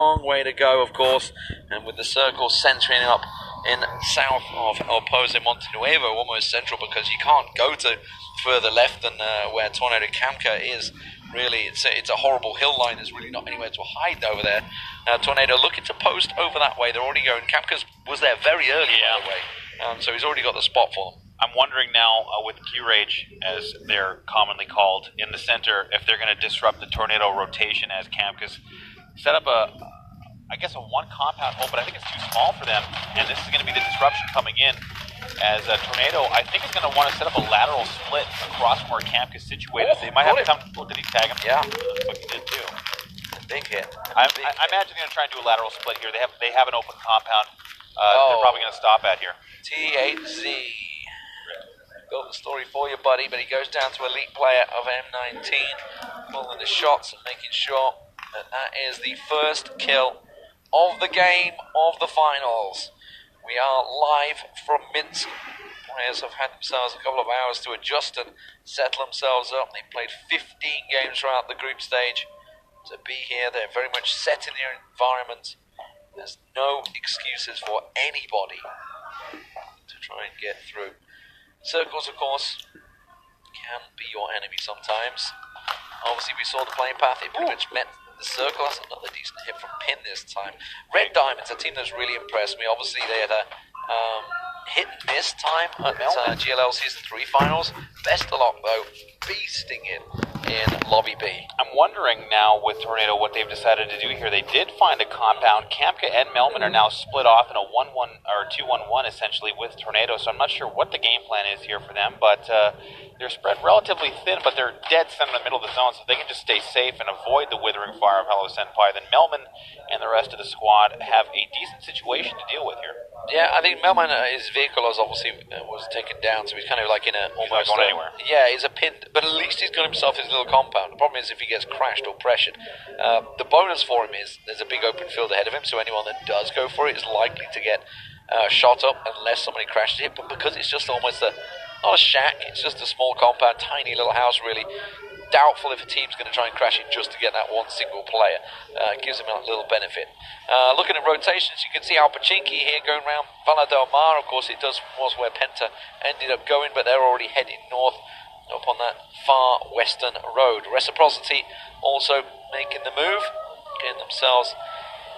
long way to go, of course, and with the circle centering up in south of El Pozo Montenuevo, almost central, because you can't go to further left than where Tornado Kamka is. Really, it's a horrible hill line. There's really not anywhere to hide over there. Tornado looking to post over that way. They're already going. Kamka was there very early, by the way, so he's already got the spot for them. I'm wondering now, with Q-Rage, as they're commonly called, in the center, if they're going to disrupt the Tornado rotation as Kamka's set up I guess a one compound hole, but I think it's too small for them, and this is going to be the disruption coming in, as Tornado, I think, is going to want to set up a lateral split across from where Kamka's situated. They might have to come. Oh, did he tag him? Yeah. Looks like he did too. Big hit. I imagine they're going to try and do a lateral split here. They have an open compound. They're probably going to stop at here. T8Z. Built the story for you, buddy, but he goes down to elite player of M19, pulling the shots and making sure that is the first kill of the game of the finals. We are live from Minsk. Players have had themselves a couple of hours to adjust and settle themselves up. They played 15 games throughout the group stage. To be here, they're very much set in their environment. There's no excuses for anybody to try and get through. Circles, of course, can be your enemy sometimes. Obviously, we saw the playing path. It pretty much met the circle. That's another decent hit from Pin this time. Red Diamonds, a team that's really impressed me. Obviously, they had a hit and miss time at GLL Season 3 finals. Best of luck, though, beasting it in Lobby B. I'm wondering now with Tornado what they've decided to do here. They did find a compound. Kamka and Melman are now split off in a 1-1 or 2-1-1 essentially with Tornado, so I'm not sure what the game plan is here for them, but they're spread relatively thin, but they're dead center in the middle of the zone, so they can just stay safe and avoid the withering fire of Hello Senpai. Then Melman and the rest of the squad have a decent situation to deal with here. Yeah, I think Melman, his vehicle was obviously was taken down, so he's kind of like in a almost not going anywhere. Yeah, he's a pin, but at least he's got himself his little compound. The problem is if he gets crashed or pressured. The bonus for him is there's a big open field ahead of him, so anyone that does go for it is likely to get shot up unless somebody crashes it. But because it's just almost not a shack, it's just a small compound, tiny little house really. Doubtful if a team's going to try and crash it just to get that one single player. It gives them a little benefit. Looking at rotations, you can see Alpachinki here going around Valle del Mar. Of course, was where Penta ended up going, but they're already heading north up on that far western road. Reciprocity also making the move, getting themselves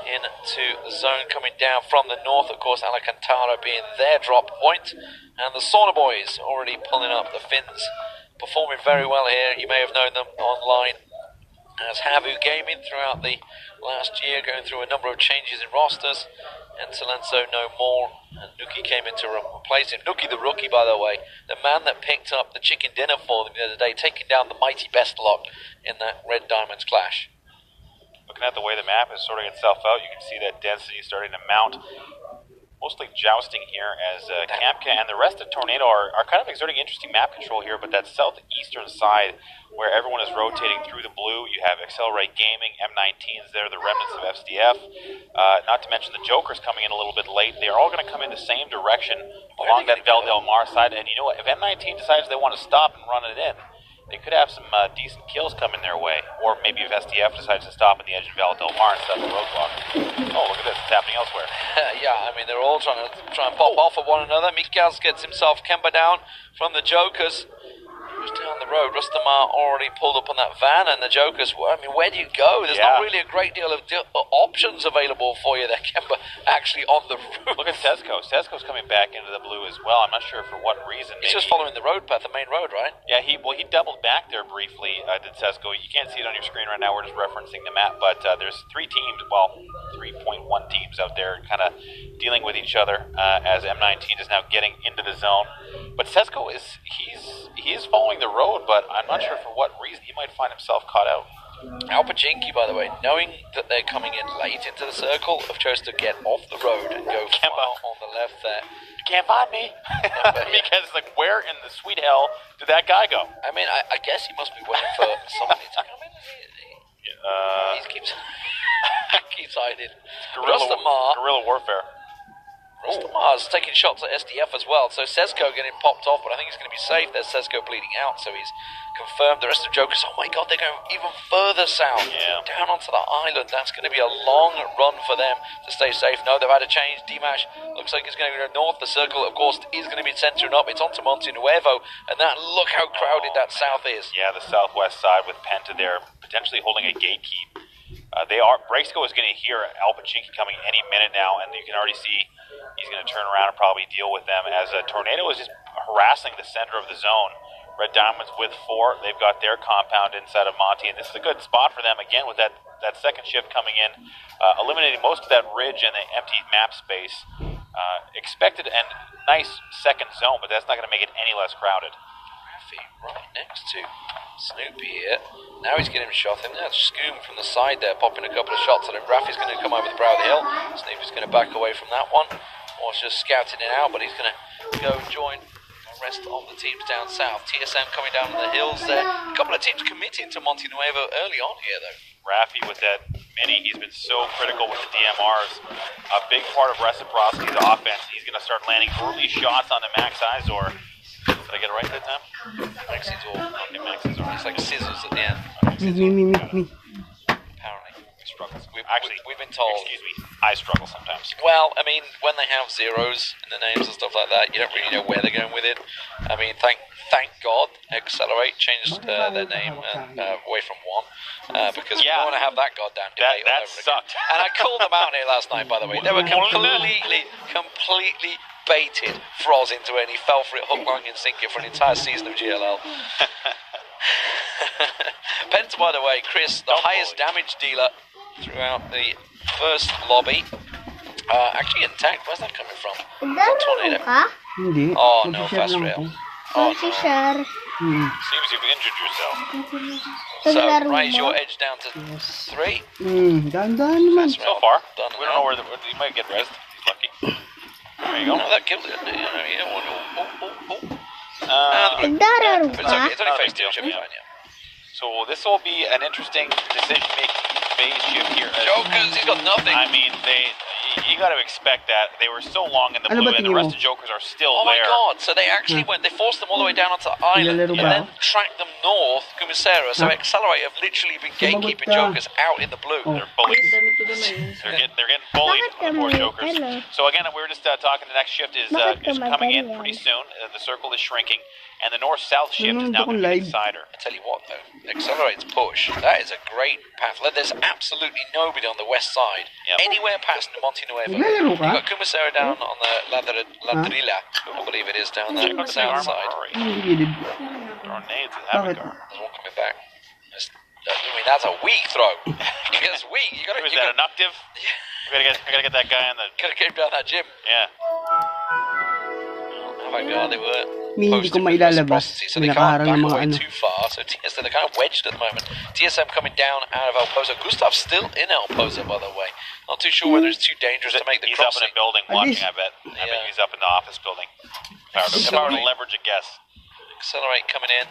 into the zone coming down from the north. Of course, Alcantara being their drop point, and the Sauna Boys already pulling up. The Finns performing very well here. You may have known them online as Havu Gaming throughout the last year, going through a number of changes in rosters. And Silenzo no more, and Nuki came in to replace him. Nuki the rookie, by the way, the man that picked up the chicken dinner for them the other day, taking down the mighty Best Lock in that Red Diamonds clash. Looking at the way the map is sorting itself out, you can see that density starting to mount. Mostly jousting here as Kamka and the rest of Tornado are kind of exerting interesting map control here, but that southeastern side where everyone is rotating through the blue, you have Accelerate Gaming, M19s there, the remnants of FCF, not to mention the Jokers coming in a little bit late. They are all going to come in the same direction along that Val Del Mar side, and you know what, if M19 decides they want to stop and run it in, they could have some decent kills coming their way. Or maybe if SDF decides to stop at the edge of Valle del Mar and set the roadblock. Oh, look at this. It's happening elsewhere. Yeah, I mean, they're all trying and pop off at one another. Mikals gets himself Kemba down from the Jokers. Who's down the road? Rustamar already pulled up on that van, and the Jokers, I mean, where do you go? There's not really a great deal of options available for you there. Kemba actually on the roof. Look at Sesko. Sesko's coming back into the blue as well. I'm not sure for what reason. He's just following the road path, the main road, right? Yeah, he doubled back there briefly, did Sesko. You can't see it on your screen right now. We're just referencing the map, but there's 3 teams, well, 3.1 teams out there kind of dealing with each other as M19 is now getting into the zone. But Sesko he is following the road, but I'm not sure for what reason. He might find himself caught out. Alpachinki, by the way, knowing that they're coming in late into the circle, have chosen to get off the road and go on the left there. You can't find me. Because, like, where in the sweet hell did that guy go? I mean, I guess he must be waiting for somebody to come in. He keeps hiding. Guerrilla warfare. Mars taking shots at SDF as well, so Sesko getting popped off, but I think he's going to be safe. There's Sesko bleeding out, so he's confirmed. The rest of Jokers, oh my god, they're going even further south, down onto the island. That's going to be a long run for them to stay safe. No, they've had a change. Dimash looks like it's going to go north. The circle, of course, is going to be centering up. It's onto Monte Nuevo, and look how crowded that south is. Yeah, the southwest side with Penta there, potentially holding a gatekeep. Brexco is going to hear Al Pachinki coming any minute now, and you can already see he's going to turn around and probably deal with them as a Tornado is just harassing the center of the zone. Red Diamonds with 4. They've got their compound inside of Monty, and this is a good spot for them, again, with that second shift coming in, eliminating most of that ridge and the empty map space. Expected and nice second zone, but that's not going to make it any less crowded. Right next to Snoopy here. Now he's getting shot in. That's Scoom from the side there, popping a couple of shots at him. Raffy's going to come over the brow of the hill. Snoopy's going to back away from that one. Or just scouting it out, but he's going to go and join the rest of the teams down south. TSM coming down the hills there. A couple of teams committing to Monte Nuevo early on here, though. Raffy with that mini, he's been so critical with the DMRs. A big part of Reciprocity's offense. He's going to start landing early shots on the Max Izor. Did I get it right that time? Max Izor. Okay, Max Izor. It's like scissors at the end. Me. Apparently. He struggles. We've been told. Excuse me, I struggle sometimes. Well, I mean, when they have zeros in the names and stuff like that, you don't really know where they're going with it. I mean, thank God Accelerate changed their name away from 1 because we don't want to have that goddamn debate all that over sucked. again. And I called them out here last night, by the way. They were completely baited Froz into it, and he fell for it hook, line, and sinker for an entire season of GLL. Penta, by the way, Chris, the highest damage dealer throughout the first lobby. Actually intact. Where's that coming from? Tornado. Hindi. Oh no, fast rail. Oh no. Seems you've injured yourself. So, raise your edge down to 3. Dahan-dahan naman. So far, Done we don't know where he might get rest. He's lucky. There you go. No, that killed it. You don't want to. It's only phase 2. Should be fine, yeah. So this will be an interesting decision-making phase shift here. Jokers, he's got nothing. I mean, you got to expect that. They were so long in the blue, and the rest of Jokers are still there. Oh my there. god, so they actually went, they forced them all the way down onto the island, and then tracked them north, Kumisera, so Accelerate have literally been gatekeeping Jokers out in the blue. They're bullies. They're getting bullied, the poor Jokers. So again, we were just talking, the next shift is coming in pretty soon. The circle is shrinking, and the north-south shift is now going to be Insider. I tell you what though, Accelerate's push, that is a great path. There's absolutely nobody on the west side, anywhere past Monte Nuevo. You've got Kumisera down on the Ladrilla, I believe it is, down the south side. Grenades with Avagar. There's one coming back. I mean, that's a weak throw. It's weak. You gotta, is that an octave? I gotta get that guy on the... Gotta get him down that gym. Yeah. Oh my god, they were... Hindi ko mailalabas. So they can't back away too far. So TSM, they're kind of wedged at the moment. TSM coming down out of El Pozo. Gustav's still in El Pozo, by the way. Not too sure whether it's too dangerous to make the crossing. He's up in a building watching, I bet. I bet he's up in the office building. If I were to leverage a guess. Accelerate coming in.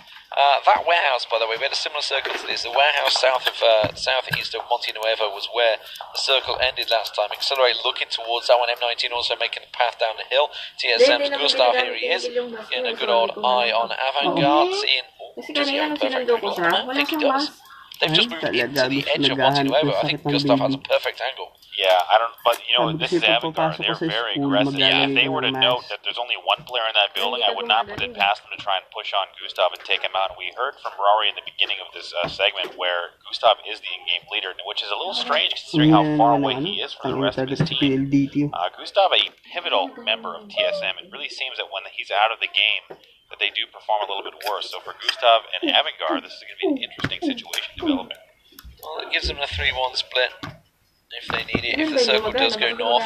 That warehouse, by the way, we had a similar circle to this. The warehouse southeast of Monte Nuevo was where the circle ended last time. Accelerate looking towards that one. M19 also making a path down the hill. TSM's Gustav, here he is. Getting a good old eye on Avantgarde. Seeing, does he have a perfect angle? I don't think he does. They've just moved into the edge of Monte Nuevo. I think Gustav has a perfect angle. Yeah, I don't. But you know, this is Avantgarde. They're very aggressive. Yeah, if they were to note that there's only one player in that building, I would not put it past them to try and push on Gustav and take him out. And we heard from Rory in the beginning of this segment where Gustav is the in-game leader, which is a little strange considering how far away he is from the rest of his team. Gustav, a pivotal member of TSM. It really seems that when he's out of the game, that they do perform a little bit worse. So for Gustav and Avantgarde, this is going to be an interesting situation developing. Well, it gives them a 3-1 split. If they need it, if the circle does go north,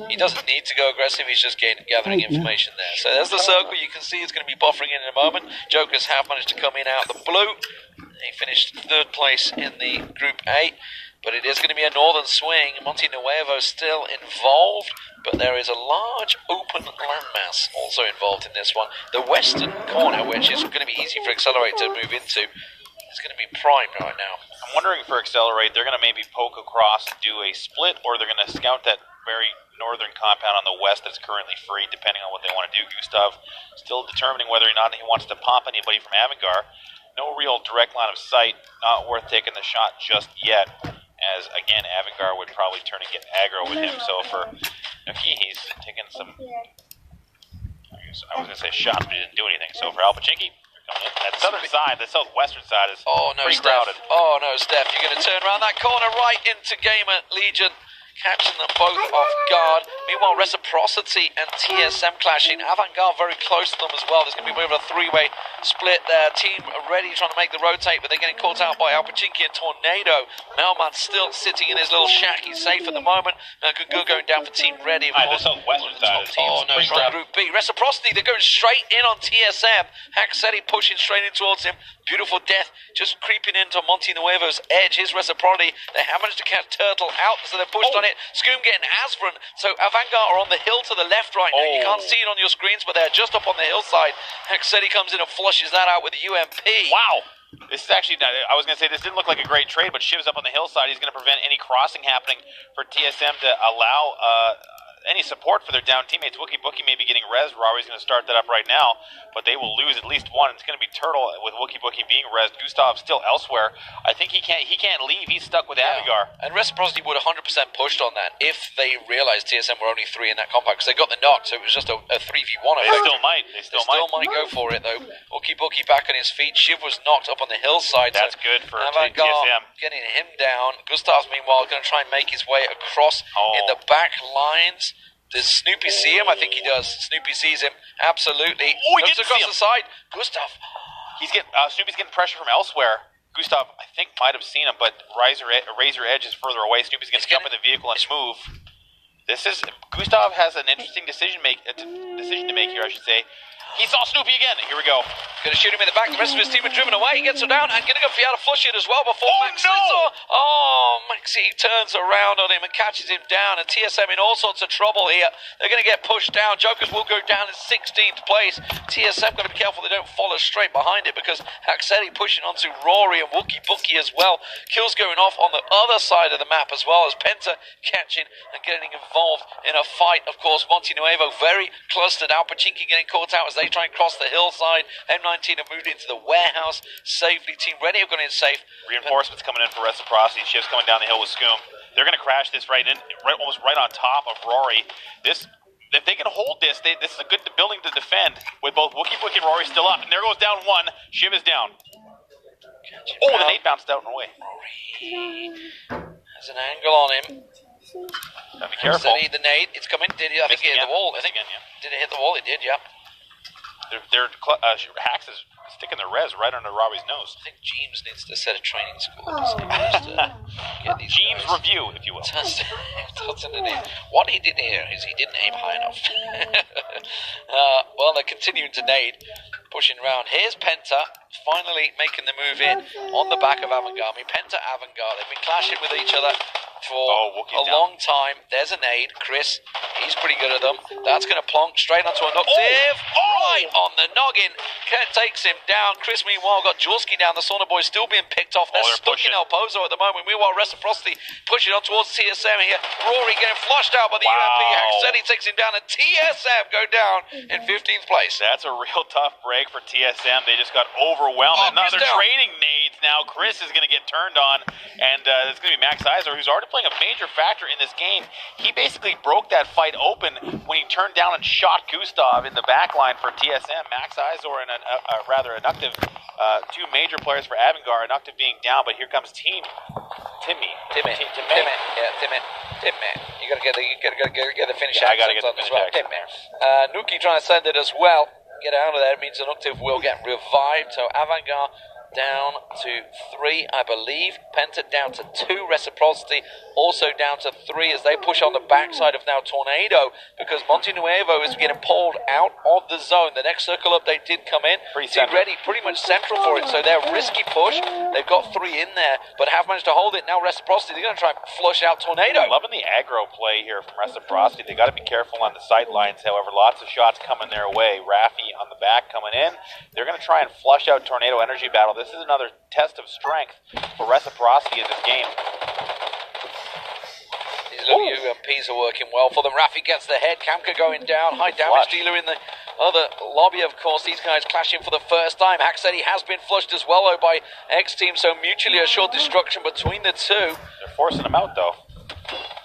he doesn't need to go aggressive, he's just gathering information there. So there's the circle, you can see it's going to be buffering in a moment. Jokers have managed to come in out of the blue. He finished 3rd place in the Group A, but it is going to be a northern swing. Monte Nuevo still involved, but there is a large open landmass also involved in this one. The western corner, which is going to be easy for Accelerate to move into, is going to be prime right now. I'm wondering for Accelerate, they're going to maybe poke across and do a split, or they're going to scout that very northern compound on the west that's currently free, depending on what they want to do. Gustav still determining whether or not he wants to pump anybody from Avangar. No real direct line of sight, not worth taking the shot just yet, as again Avangar would probably turn and get aggro with him. So for Nuki, he's taking some, I was going to say shots, but he didn't do anything. So for Alpachinki, coming in. That southern side, the southwestern side is pretty crowded. Oh no, Steph, you're going to turn around that corner right into Gamer Legion, catching them both off guard. Meanwhile, Reciprocity and TSM clashing. Avantgarde very close to them as well. There's going to be a bit of a three-way split there. Team ready, trying to make the rotate, but they're getting caught out by Alpachinki and Tornado. Melman's still sitting in his little shack. He's safe at the moment. Gugu going down for Team Ready. Of course. The southwestern side is Oh no, from Group B. Reciprocity, they're going straight in on TSM. Haxetti pushing straight in towards him. Beautiful Death just creeping into Monty Nuevo's edge. His Reciprocity, they have managed to catch Turtle out, so they're pushed on it. Scoom getting Asbron. So Avantgarde are on the hill to the left right now. You can't see it on your screens, but they're just up on the hillside. Haxetti comes in and flushes that out with the UMP. Wow. This is actually, I was going to say this didn't look like a great trade, but Shiv's up on the hillside. He's going to prevent any crossing happening for TSM to allow any support for their down teammates. Wookie Bookie may be getting res. Rory's going to start that up right now, but they will lose at least one. It's going to be Turtle with Wookie Bookie being res. Gustav still elsewhere. I think he can't leave. He's stuck with Avangar. And Reciprocity would 100% pushed on that if they realized TSM were only 3 in that compound, because they got the knock, so it was just a 3v1. They still might. They still might go for it though. Wookie Bookie back on his feet. Shiv was knocked up on the hillside. That's good for Avantgarde TSM. getting him down. Gustav's meanwhile going to try and make his way across in the back lines. Does Snoopy see him? I think he does. Snoopy sees him. Absolutely. Oh, he looks didn't across see him. the side. Gustav. Snoopy's getting pressure from elsewhere. Gustav, I think, might have seen him, but Razor Edge is further away. Snoopy's going to jump in the vehicle and move. Gustav has an interesting decision to make here, I should say. He saw Snoopy again. Here we go. Going to shoot him in the back. The rest of his team are driven away. He gets her down and going to go for a flush it as well before Maxi. Maxi turns around on him and catches him down. And TSM in all sorts of trouble here. They're going to get pushed down. Jokers will go down in 16th place. TSM got to be careful they don't follow straight behind it, because Haxetti pushing onto Rory and Wookie Bookie as well. Kills going off on the other side of the map as well, as Penta catching and getting involved in a fight. Of course, Monty Nuevo very clustered. Alpachinki getting caught out as they try and cross the hillside. M19 have moved into the warehouse safely. Team Ready have gone in safe. Reinforcements coming in for Reciprocity. Shiv's coming down the hill with Scoom. They're going to crash this almost right on top of Rory. If they can hold this, this is a good building to defend with both Wookie Bookie and Rory still up. And there goes down one. Shiv is down. The nade bounced out and away. Rory has an angle on him. Gotta be careful. The nade, it's coming. Did it? I think it hit the wall. Did it hit the wall? It did, yeah. Hacks is sticking their res right under Robbie's nose. I think James needs to set a training school. Get these James guys. Review, if you will. What he did here is he didn't aim high enough. Well, they're continuing to nade, pushing around. Here's Penta, finally making the move in on the back of Avantgarde. Penta, Avantgarde, they've been clashing with each other for a long time. There's a nade. Chris, he's pretty good at them. That's going to plonk straight onto a noctive. Right on the noggin. Kurt takes him down. Chris, meanwhile, got Jaworski down. The Sauna Boys still being picked off. They're stuck in El Pozo at the moment. Meanwhile, Reciprocity pushing on towards TSM here. Rory getting flushed out by the UMP. Haxetti takes him down, and TSM go down in 15th place. That's a real tough break for TSM. They just got overwhelmed. They're trading nades now. Chris is going to get turned on, and it's going to be Max Iser, who's already playing a major factor in this game. He basically broke that fight open when he turned down and shot Gustav in the back line for TSM. Max Iser and rather Anuctive, two major players for Avangard. Anuctive being down, but here comes Timmy. Yeah, Timmy. You gotta get the finish. I gotta get the finish action. Nuki trying to send it as well. Get out of there. It means Anuctive will get revived. So Avangard down to 3, I believe. Penta down to 2. Reciprocity also down to 3 as they push on the backside of now Tornado, because Monte Nuevo is getting pulled out of the zone. The next circle up they did come in. Team Ready pretty much central for it, so they're risky push. They've got 3 in there, but have managed to hold it. Now Reciprocity, they're going to try and flush out Tornado. Loving the aggro play here from Reciprocity. They got to be careful on the sight lines, however. Lots of shots coming their way. Rafi on the back coming in. They're going to try and flush out Tornado Energy Battle. This is another test of strength for Reciprocity in this game. These WMPs are working well for them. Rafi gets the head. Kamka going down. High damage dealer in the other lobby, of course. These guys clashing for the first time. Hack said he has been flushed as well, though, by X-Team, so mutually assured destruction between the two. They're forcing him out, though.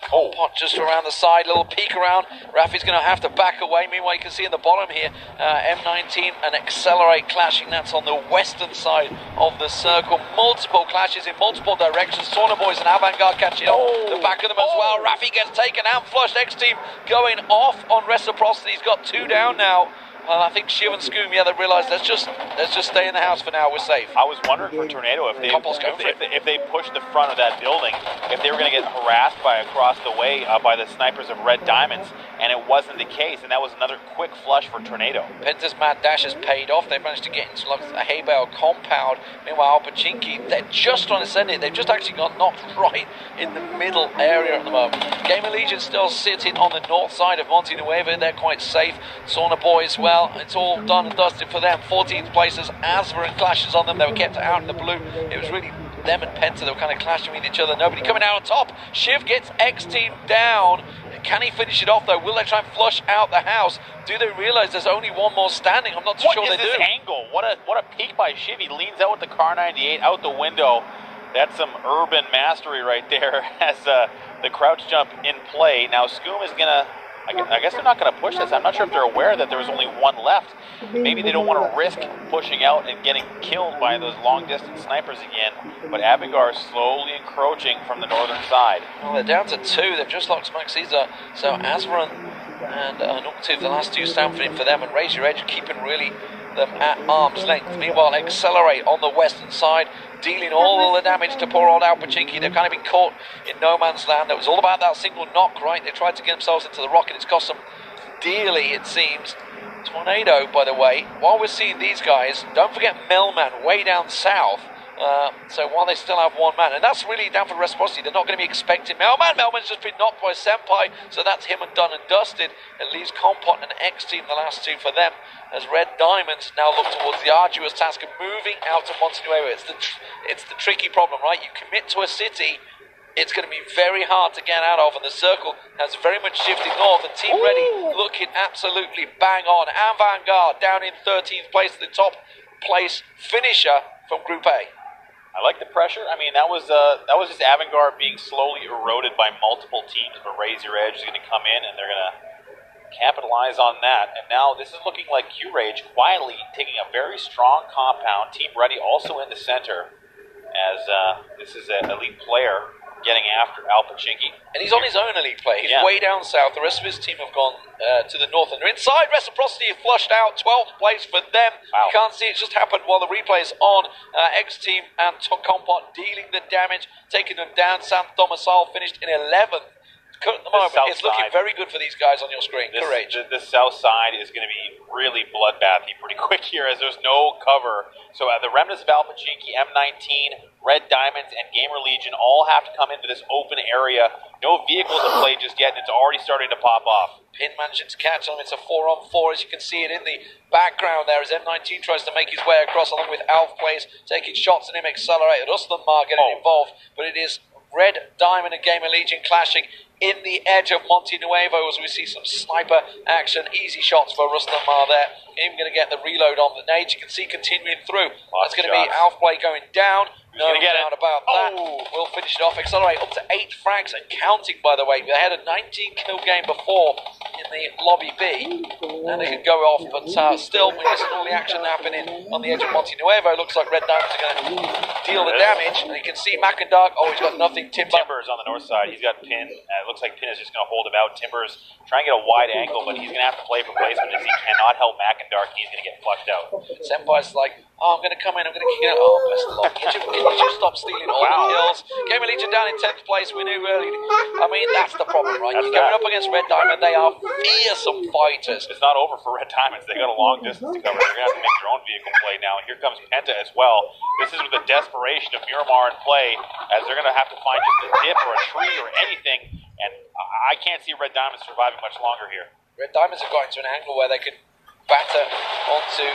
Pot just around the side, little peek around. Rafi's going to have to back away. Meanwhile, you can see in the bottom here, M19 and Accelerate clashing. That's on the western side of the circle. Multiple clashes in multiple directions. Sauna Boys and Avantgarde catching up the back of them as well. Rafi gets taken out, flushed. X-Team going off on Reciprocity. He's got 2 down now. I think Shiv and Scoom, they realised let's just stay in the house for now. We're safe. I was wondering for Tornado if they pushed the front of that building, if they were going to get harassed by across the way by the snipers of Red Diamonds, and it wasn't the case, and that was another quick flush for Tornado. Penta's mad dash has paid off. They managed to get into a hay bale compound. Meanwhile, Alpachinki, they're just trying to send it. They've just actually got knocked right in the middle area at the moment. Gamer Legion still sitting on the north side of Monte Nuevo. They're quite safe. Sauna Boys, well, it's all done and dusted for them. 14th places, Asverin clashes on them. They were kept out in the blue. It was really them and Penta that were kind of clashing with each other. Nobody coming out on top. Shiv gets X-Team down. Can he finish it off, though? Will they try and flush out the house? Do they realise there's only one more standing? I'm not too sure they do. What is this angle? What a peek by Shiv. He leans out with the Car 98 out the window. That's some urban mastery right there as the crouch jump in play. Now, Scoom is going to... I guess they're not going to push this. I'm not sure if they're aware that there was only one left. Maybe they don't want to risk pushing out and getting killed by those long-distance snipers again. But Avantgarde is slowly encroaching from the northern side. Well, they're down to 2. They've just lost Max Caesar. So Asverin and Noctive, the last 2 stand for them. And Raise Your Edge keeping really them at arm's length. Meanwhile, Accelerate on the western side, dealing all the damage to poor old Alpachinki. They've kind of been caught in no man's land. It was all about that single knock, right? They tried to get themselves into the rocket. It's cost them dearly, it seems. Tornado, by the way, while we're seeing these guys, don't forget Melman way down south. So while they still have 1 man, and that's really down for Reciprocity, they're not going to be expecting Melman. Melman's just been knocked by Senpai, so that's him and done and dusted. It leaves Compot and X-Team, the last 2 for them, as Red Diamonds now look towards the arduous task of moving out of Monte Nuevo. It's the tricky problem, right? You commit to a city, it's going to be very hard to get out of, and the circle has very much shifted north, and Team Ready looking absolutely bang on. Avantgarde down in 13th place, the top place finisher from Group A. I like the pressure. I mean, that was just Avantgarde being slowly eroded by multiple teams, but Raise Your Edge is going to come in, and they're going to capitalize on that. And now this is looking like Q-Rage quietly taking a very strong compound. Team Ready also in the center, as this is an elite player getting after Alpachinki. And he's on his own elite play. He's way down south. The rest of his team have gone to the north, and they're inside. Reciprocity have flushed out. 12th place for them. Wow. You can't see it just happened while the replay is on. X-Team and Compot dealing the damage, taking them down. San Domicile finished in 11th. At the moment, it's looking very good for these guys on your screen. The south side is going to be really bloodbathy pretty quick here, as there's no cover. So the remnants of Alpachinki, M19, Red Diamonds, and Gamer Legion all have to come into this open area. No vehicles have played just yet, and it's already starting to pop off. Pin managing to catch them. It's a 4-on-4, as you can see it in the background there, as M19 tries to make his way across, along with Alf plays, taking shots at him. Accelerated. Ruslan Mar getting involved, but it is Red Diamond and Gamer Legion clashing in the edge of Monte Nuevo, as we see some sniper action. Easy shots for Ruslan Mar there. Even going to get the reload on the nade. You can see continuing through. That's going to be Alf play going down. No doubt about that. We'll finish it off. Accelerate up to 8 frags and counting, by the way. They had a 19-kill game before in the lobby B, and they could go off, but still, we're missing all the action happening on the edge of Monte Nuevo. Looks like Red Diamonds are going to deal the damage, and you can see Macindark. Oh, he's got nothing. Timbers on the north side. He's got Pin. It looks like Pin is just going to hold him out. Timbers trying to get a wide angle, but he's going to have to play for placement, as he cannot help Macindark. He's going to get flushed out. Senpai's like, I'm going to come in, I'm going to kill. Oh, best of luck. Can you just stop stealing all the kills? Gamer Legion down in 10th place. We knew early. I mean, that's the problem, right? You're going up against Red Diamond. They are fearsome fighters. It's not over for Red Diamonds. They got a long distance to cover. They're going to have to make their own vehicle play now. And here comes Penta as well. This is with the desperation of Miramar in play, as they're going to have to find just a dip or a tree or anything. And I can't see Red Diamonds surviving much longer here. Red Diamonds have got into an angle where they could batter onto...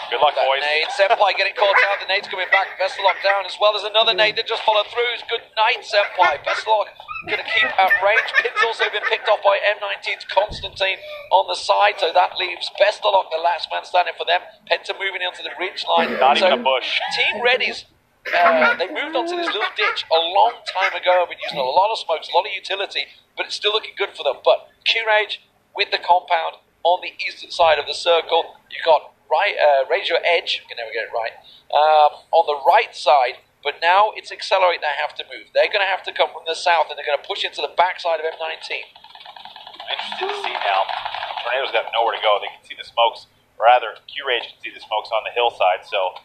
Good luck, boys. Nade. Senpai getting caught out. The nade's coming back. Veselok down as well. There's another nade that just followed through. Good night, Senpai. Veselok going to keep at range. Pin's also been picked off by M19's Constantine on the side, so that leaves Best of Luck, the last man standing for them. Penta moving onto the ridge line. Not even a bush. Team Ready's, they moved onto this little ditch a long time ago. I've been using a lot of smokes, a lot of utility, but it's still looking good for them. But Q-Rage with the compound on the eastern side of the circle. You've got Raise Your Edge, you can never get it right, on the right side. But now it's Accelerate that have to move. They're going to have to come from the south, and they're going to push into the backside of M19. Interested to see now. Tornado's got nowhere to go. They can see the smokes. Rather, Q-Rage can see the smokes on the hillside, so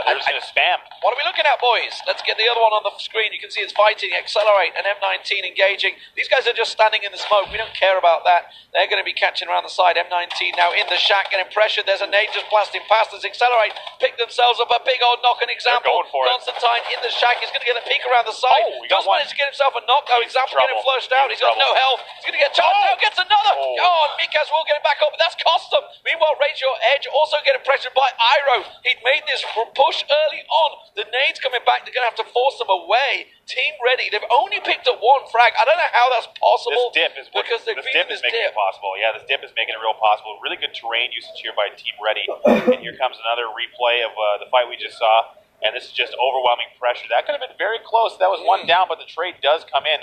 they're just going to spam. What are we looking at, boys? Let's get the other one on the screen. You can see it's fighting, Accelerate, and M19 engaging. These guys are just standing in the smoke. We don't care about that. They're going to be catching around the side. M19 now in the shack, getting pressured. There's a nade just blasting past us. Accelerate pick themselves up a big old knock. An Example, going for it. Constantine in the shack. He's going to get a peek around the side. Oh, Does manage to get himself a knock, though. Example getting flushed out. He's got no health. He's going to get charged out. Gets another. Oh, Mikaz will get him back up, but that's cost them. Meanwhile, Raise Your Edge also getting pressured by Iroh. He'd made this push early on. The nades coming back. They're going to have to force them away. Team Ready. They've only picked up one frag. I don't know how that's possible. This dip is because they've this been dip is making it possible. Yeah, this dip is making it real possible. Really good terrain usage here by Team Ready. And here comes another replay of the fight we just saw. And this is just overwhelming pressure. That could have been very close. That was one down, but the trade does come in.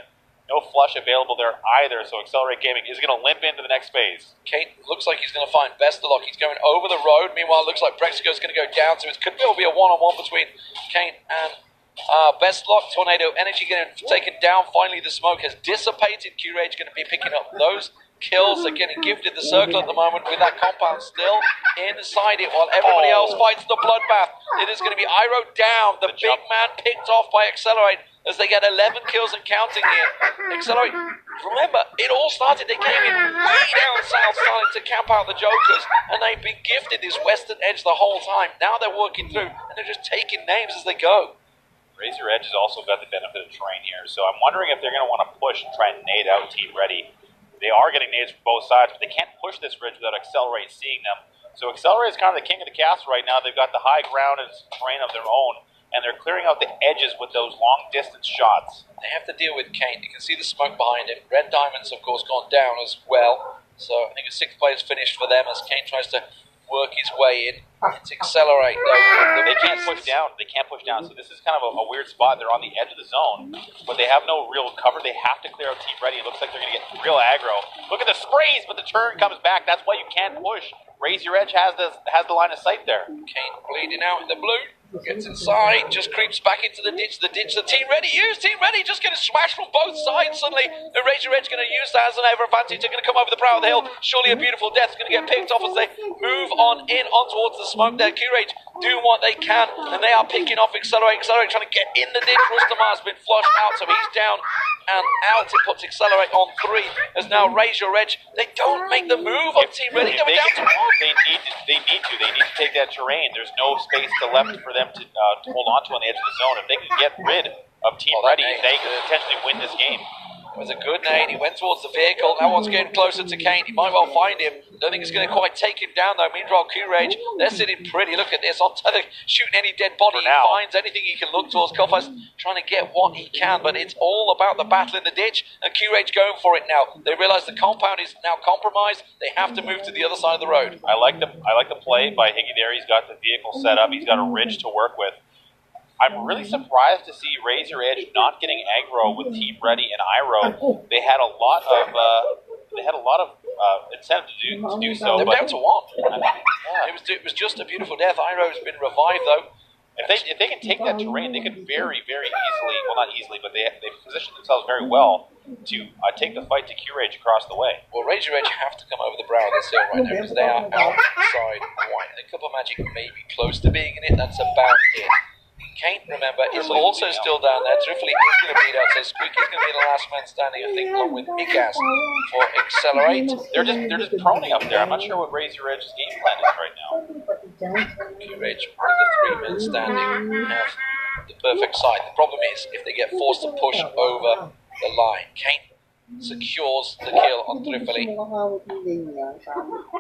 No flush available there either, so Accelerate Gaming is going to limp into the next phase. Kate looks like he's going to find Best of Luck. He's going over the road. Meanwhile, it looks like Brexico's going to go down, so it could well be a one-on-one between Kate and Best of Luck. Tornado Energy getting taken down. Finally, the smoke has dissipated. Q-Rage going to be picking up those kills. They're getting gifted the circle at the moment with that compound still inside it while everybody else fights the bloodbath. It is going to be Iroh down. The big man picked off by Accelerate as they get 11 kills and counting here. Accelerate. Remember, it all started. They came in way down south starting to camp out the Jokers, and they've been gifted this western edge the whole time. Now they're working through, and they're just taking names as they go. Raise Your Edge has also got the benefit of terrain here, so I'm wondering if they're going to want to push and try and nade out Team Ready. They are getting nades from both sides, but they can't push this ridge without Accelerate seeing them. So Accelerate is kind of the king of the castle right now. They've got the high ground and terrain of their own, and they're clearing out the edges with those long-distance shots. They have to deal with Kane. You can see the smoke behind him. Red Diamonds, of course, gone down as well. So I think a 6th place finished for them as Kane tries to work his way in. It's Accelerate, though. They can't push down. They can't push down. So this is kind of a weird spot. They're on the edge of the zone, but they have no real cover. They have to clear out Team Ready. It looks like they're going to get real aggro. Look at the sprays, but the turn comes back. That's why you can't push. Raise Your Edge has the line of sight there. Kane bleeding out in the blue. Gets inside, just creeps back into the ditch. The Team Ready, Team Ready, just getting smashed from both sides suddenly. The Raise Your Edge going to use that as an ever advantage. They're going to come over the brow of the hill. Surely a beautiful death is going to get picked off as they move on towards the smoke there. Q-Rage doing what they can, and they are picking off Accelerate, trying to get in the ditch. Rustamar's been flushed out, so he's down and out. It puts Accelerate on 3 as now Raise Your Edge. They don't make the move on Team Ready. They were down to 1. They need to take that terrain. There's no space left for them to hold on to on the edge of the zone. If they can get rid of Team Ready, they can potentially win this game. It was a good nade. He went towards the vehicle. Now one's getting closer to Kane. He might well find him. Don't think he's going to quite take him down, though. Meanwhile, Q-Rage, they're sitting pretty. Look at this. On top of shooting any dead body. He finds anything he can look towards. Kofa's trying to get what he can, but it's all about the battle in the ditch, and Q-Rage going for it now. They realize the compound is now compromised. They have to move to the other side of the road. I like the play by Higgy there. He's got the vehicle set up. He's got a ridge to work with. I'm really surprised to see Raise Your Edge not getting aggro with Team Ready and Iroh. They had a lot of incentive to do so. They're down to 1. It was just a beautiful death. Iroh's been revived though. If they can take that terrain, they could very, very easily, well not easily, but they positioned themselves very well to take the fight to Q-Rage across the way. Well, Raise Your Edge have to come over the brow of this hill right now because they are outside white. A couple of magic may be close to being in it. That's about it. Kane, remember, is also still down there. Driffley is going to beat out, so Squeaky's going to be the last man standing, I think, along with Mikaz for Accelerate. They're just proning up there. I'm not sure what Raise Your Edge's game plan is right now. Q-Rage, with the 3 men standing, have the perfect side. The problem is, if they get forced to push over the line, Kane secures the kill on Driffley.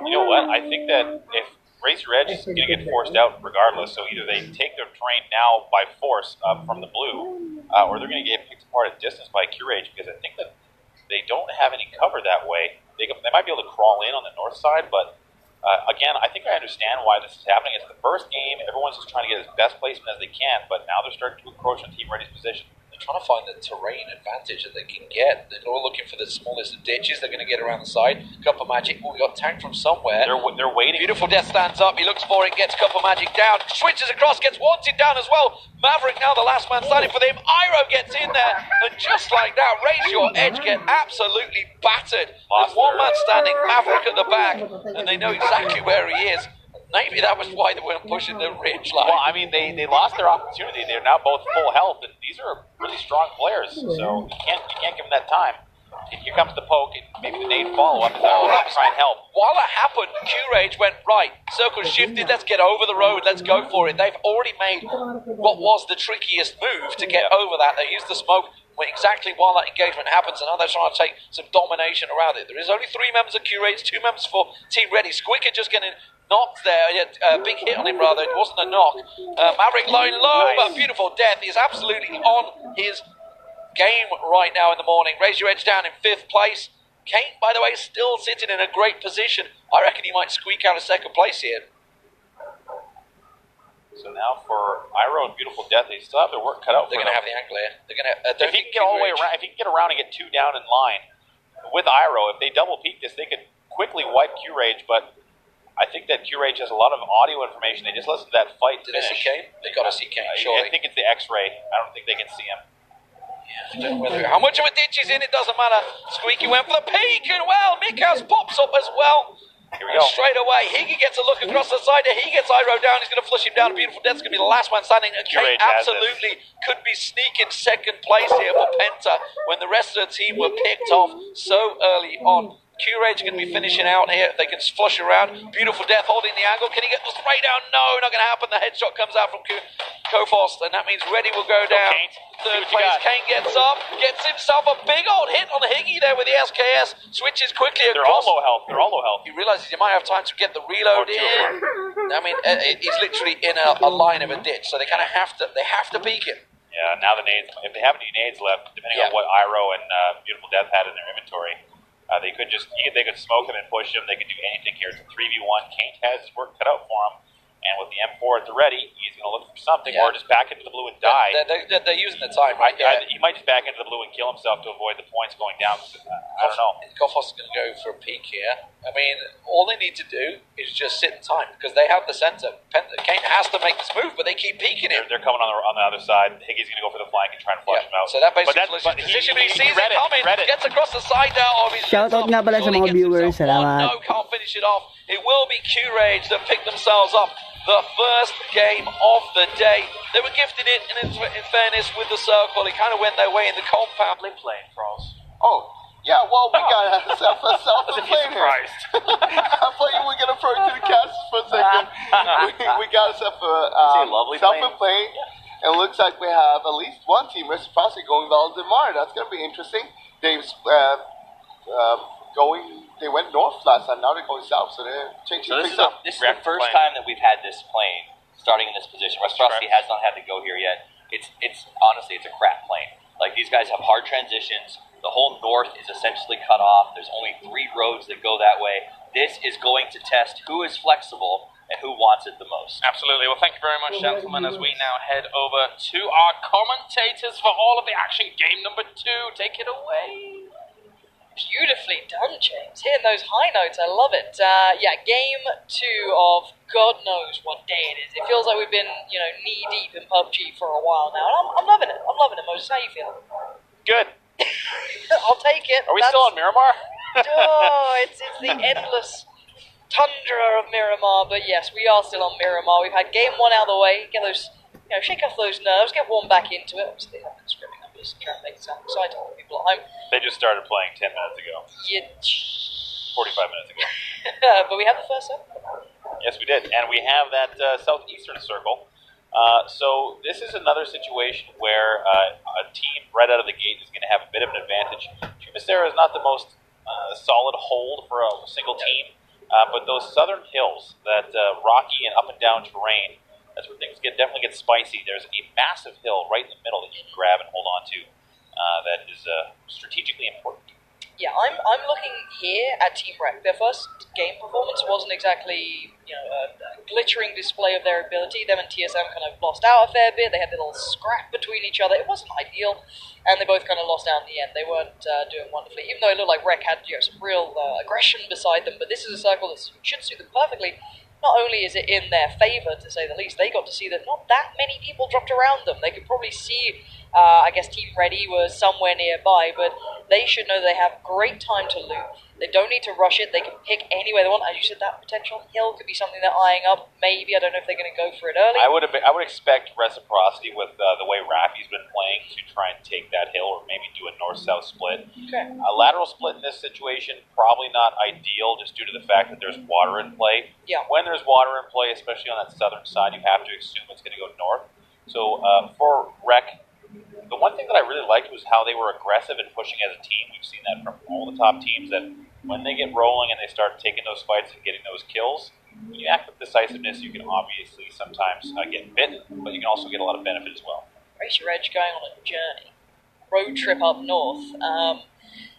You know what? I think that if Raise Your Edge is going to get forced out regardless, so either they take their terrain now by force from the blue, or they're going to get picked apart at distance by Curage, because I think that they don't have any cover that way. They might be able to crawl in on the north side, but again, I think I understand why this is happening. It's the first game, everyone's just trying to get as best placement as they can, but now they're starting to encroach on Team Ready's position. Trying to find the terrain advantage that they can get. They're all looking for the smallest of ditches. They're going to get around the side. Cup of Magic. Oh, we got tanked from somewhere. They're waiting. Beautiful Death stands up. He looks for it. Gets Cup of Magic down. Switches across. Gets Wanted down as well. Maverick now the last man standing for them. Iroh gets in there. And just like that, Raise Your Edge get absolutely battered. There's one man standing. Maverick at the back. And they know exactly where he is. Maybe that was why they weren't pushing the ridge line. Well, I mean, they lost their opportunity. They're now both full health, and these are really strong players. So you can't give them that time. And here comes the poke, and maybe the nade follow-up is to try and help. While that happened, Curage went, right, circle shifted, let's get over the road, let's go for it. They've already made what was the trickiest move to get over that. They used the smoke exactly while that engagement happens, and now they're trying to take some domination around it. There is only 3 members of Curage, 2 members for Team Ready. Squicker just getting knocked there, big hit on him rather, it wasn't a knock. Maverick lying low, but Beautiful Death is absolutely on his game right now in the morning. Raise Your Edge down in 5th place. Kane, by the way, still sitting in a great position. I reckon he might squeak out a 2nd place here. So now for Iroh and Beautiful Death, they still have their work cut out for them. They're going to have the angle here. They're going to. If he can get all the way around, if he can get around and get 2 down in line with Iroh, if they double peak this, they could quickly wipe Curage. But I think that Curage has a lot of audio information. They just listen to that fight. Did they see Kane? They got to see Kane. Surely. I think it's the X-ray. I don't think they can see him. How much of a ditch he's in, it doesn't matter. Squeaky went for the peak, and well, Mikhaus pops up as well. Here we go. Straight away, Higgy gets a look across the side. He gets Iroh down. He's going to flush him down. Beautiful Death's going to be the last man standing. And Kane absolutely could be sneaking 2nd place here for Penta when the rest of the team were picked off so early on. Curage going to be finishing out here. They can flush around. Beautiful Death holding the angle. Can he get the spray down? No, not going to happen. The headshot comes out from Kofost, and that means Ready will go down. 3rd place. Kane gets up, gets himself a big old hit on the Higgy there with the SKS. Switches quickly across. They're all low health. He realizes he might have time to get the reload in. I mean, he's literally in a line of a ditch, so they kind of have to peek him. Yeah, now the nades, if they have any nades left, depending on what Iroh and Beautiful Death had in their inventory, they could smoke him and push him. They could do anything here. It's a 3v1. Kane has his work cut out for him. And with the M4 at the ready, he's going to look for something, or just back into the blue and die. They're using the time, right? He might just back into the blue and kill himself to avoid the points going down. I don't know. Kofoss is going to go for a peek here. I mean, all they need to do is just sit in time, because they have the center. Kane has to make this move, but they keep peeking him. They're coming on the other side. Higgy's going to go for the flank and try and flush him out. So that basically position, but he sees it coming. Gets across the side now. Shout out nga pala sa mga viewers. Salamat. No, can't finish it off. It will be Curage that pick themselves up the first game of the day. They were gifted it, and in fairness, with the circle, it kind of went their way in the compound. Playing, Charles. Oh, yeah, well, we got self-plane here. I thought you were going to throw it to the cast for a second. we got ourselves self-plane. It looks like we have at least one team, reciprocity, going Valdemar. That's going to be interesting. They've they went north last time, now they're going south, so they're changing things up. This is the first time that we've had this plane starting in this position. Reciprocity has not had to go here yet. It's honestly, it's a crap plane. Like, these guys have hard transitions. The whole north is essentially cut off. There's only 3 roads that go that way. This is going to test who is flexible and who wants it the most. Absolutely. Well, thank you very much, gentlemen, as we now head over to our commentators for all of the action. Game number 2. Take it away. Beautifully done, James. Hitting those high notes, I love it. Game 2 of God knows what day it is. It feels like we've been, knee deep in PUBG for a while now. And I'm loving it. Moses. How you feeling? Good. I'll take it. Are we still on Miramar? It's the endless tundra of Miramar. But yes, we are still on Miramar. We've had game 1 out of the way. Get those, shake off those nerves. Get warmed back into it. Obviously, I've been scrimming numbers. Trying to make it sound exciting for people at home. They just started playing 10 minutes ago. 45 minutes ago. But we have the first circle. Yes, we did. And we have that southeastern circle. So this is another situation where a team right out of the gate is going to have a bit of an advantage. Chumacera is not the most solid hold for a single team. But those southern hills, that rocky and up and down terrain, that's where things definitely get spicy. There's a massive hill right in the middle that you can grab and hold on to that is strategically important. Yeah, I'm looking here at Team Rec. Their first game performance wasn't exactly, a glittering display of their ability. Them and TSM kind of lost out a fair bit. They had a little scrap between each other. It wasn't ideal, and they both kind of lost out in the end. They weren't doing wonderfully, even though it looked like Rec had some real aggression beside them. But this is a circle that should suit them perfectly. Not only is it in their favor, to say the least, they got to see that not that many people dropped around them. They could probably see, I guess Team Ready was somewhere nearby, but they should know they have great time to loot. They don't need to rush it. They can pick anywhere they want. As you said, that potential hill could be something they're eyeing up. Maybe. I don't know if they're going to go for it early. I would expect reciprocity with the way Raffy's been playing to try and take that hill or maybe do a north-south split. Okay. A lateral split in this situation, probably not ideal just due to the fact that there's water in play. Yeah. When there's water in play, especially on that southern side, you have to assume it's going to go north. So for Rec, the one thing that I really liked was how they were aggressive and pushing as a team. We've seen that from all the top teams, that when they get rolling and they start taking those fights and getting those kills, when you act with decisiveness, you can obviously sometimes get bitten, but you can also get a lot of benefit as well. Razor Edge going on a journey. Road trip up north.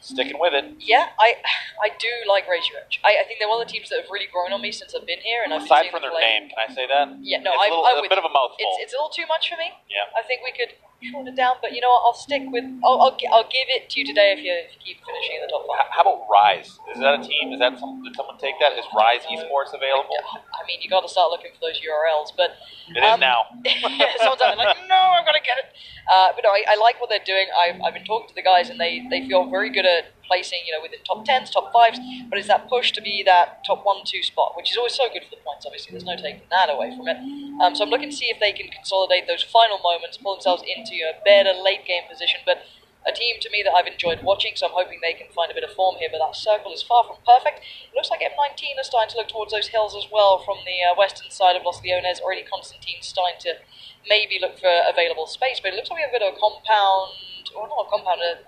Sticking with it. Yeah, I do like Razor Edge. I think they're one of the teams that have really grown on me since I've been here. And aside from their name, can I say that? Yeah, no, it's a bit of a mouthful. It's a little too much for me. Yeah. I think we could shorten it down, but you know what? I'll stick with. I'll give it to you today if you keep finishing in the top 5. How about Rise? Is that a team? Did someone take that? Is Rise Esports available? I mean, you got to start looking for those URLs, but it is now. Yeah, someone's out there like, no, I've got to get it. But no, I like what they're doing. I've been talking to the guys, and they feel very good at placing, within top 10s, top 5s, but it's that push to be that top 1-2 spot, which is always so good for the points, obviously. There's no taking that away from it. So I'm looking to see if they can consolidate those final moments, pull themselves into a better late-game position, but a team to me that I've enjoyed watching, so I'm hoping they can find a bit of form here, but that circle is far from perfect. It looks like M19 is starting to look towards those hills as well from the western side of Los Leones. Already Constantine's starting to maybe look for available space, but it looks like we have a bit of a compound, or not a compound, a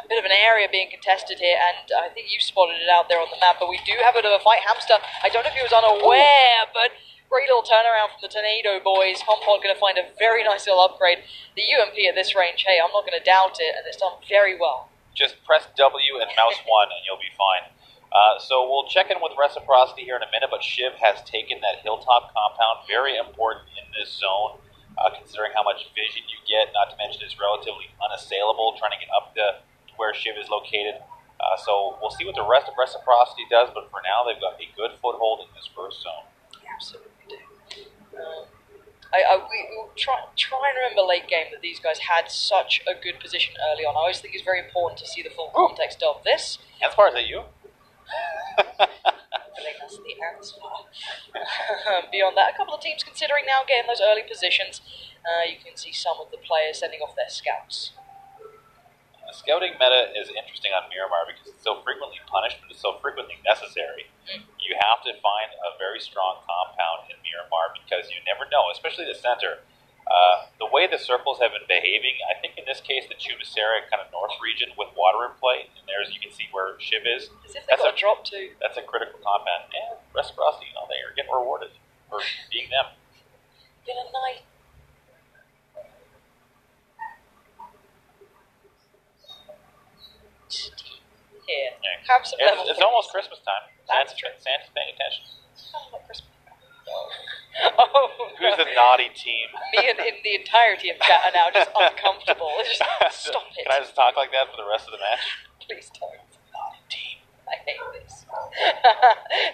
bit of an area being contested here, and I think you spotted it out there on the map, but we do have a bit of a fight. Hamster, I don't know if he was unaware, but great little turnaround from the Tornado boys. Compod going to find a very nice little upgrade. The UMP at this range, hey, I'm not going to doubt it, and it's done very well. Just press W and mouse 1 and you'll be fine. So we'll check in with reciprocity here in a minute, but Shiv has taken that hilltop compound, very important in this zone. Considering how much vision you get, not to mention it's relatively unassailable, trying to get up to where Shiv is located. So we'll see what the rest of Reciprocity does, but for now they've got a good foothold in this first zone. Absolutely do. We try and remember late game that these guys had such a good position early on. I always think it's very important to see the full context of this. As far as that you? I think that's the answer. Beyond that, a couple of teams considering now getting those early positions. You can see some of the players sending off their scouts. The scouting meta is interesting on Miramar because it's so frequently punished, but it's so frequently necessary. You have to find a very strong compound in Miramar because you never know, especially the center. The way the circles have been behaving, I think in this case the Chubasera kind of north region with water in play, and there's, you can see where Shiv is. As if they got a drop too. That's a critical compound. And Reciprocity, they are getting rewarded for being them. Been a night. Here. Yeah. Have some level it's almost Christmas time. That's true. Santa's paying attention. Sounds like Christmas. Oh, Who's the naughty team? Me and the entirety of chat are now just uncomfortable. Just stop it. Can I just talk like that for the rest of the match? Please don't. Naughty team. I hate this.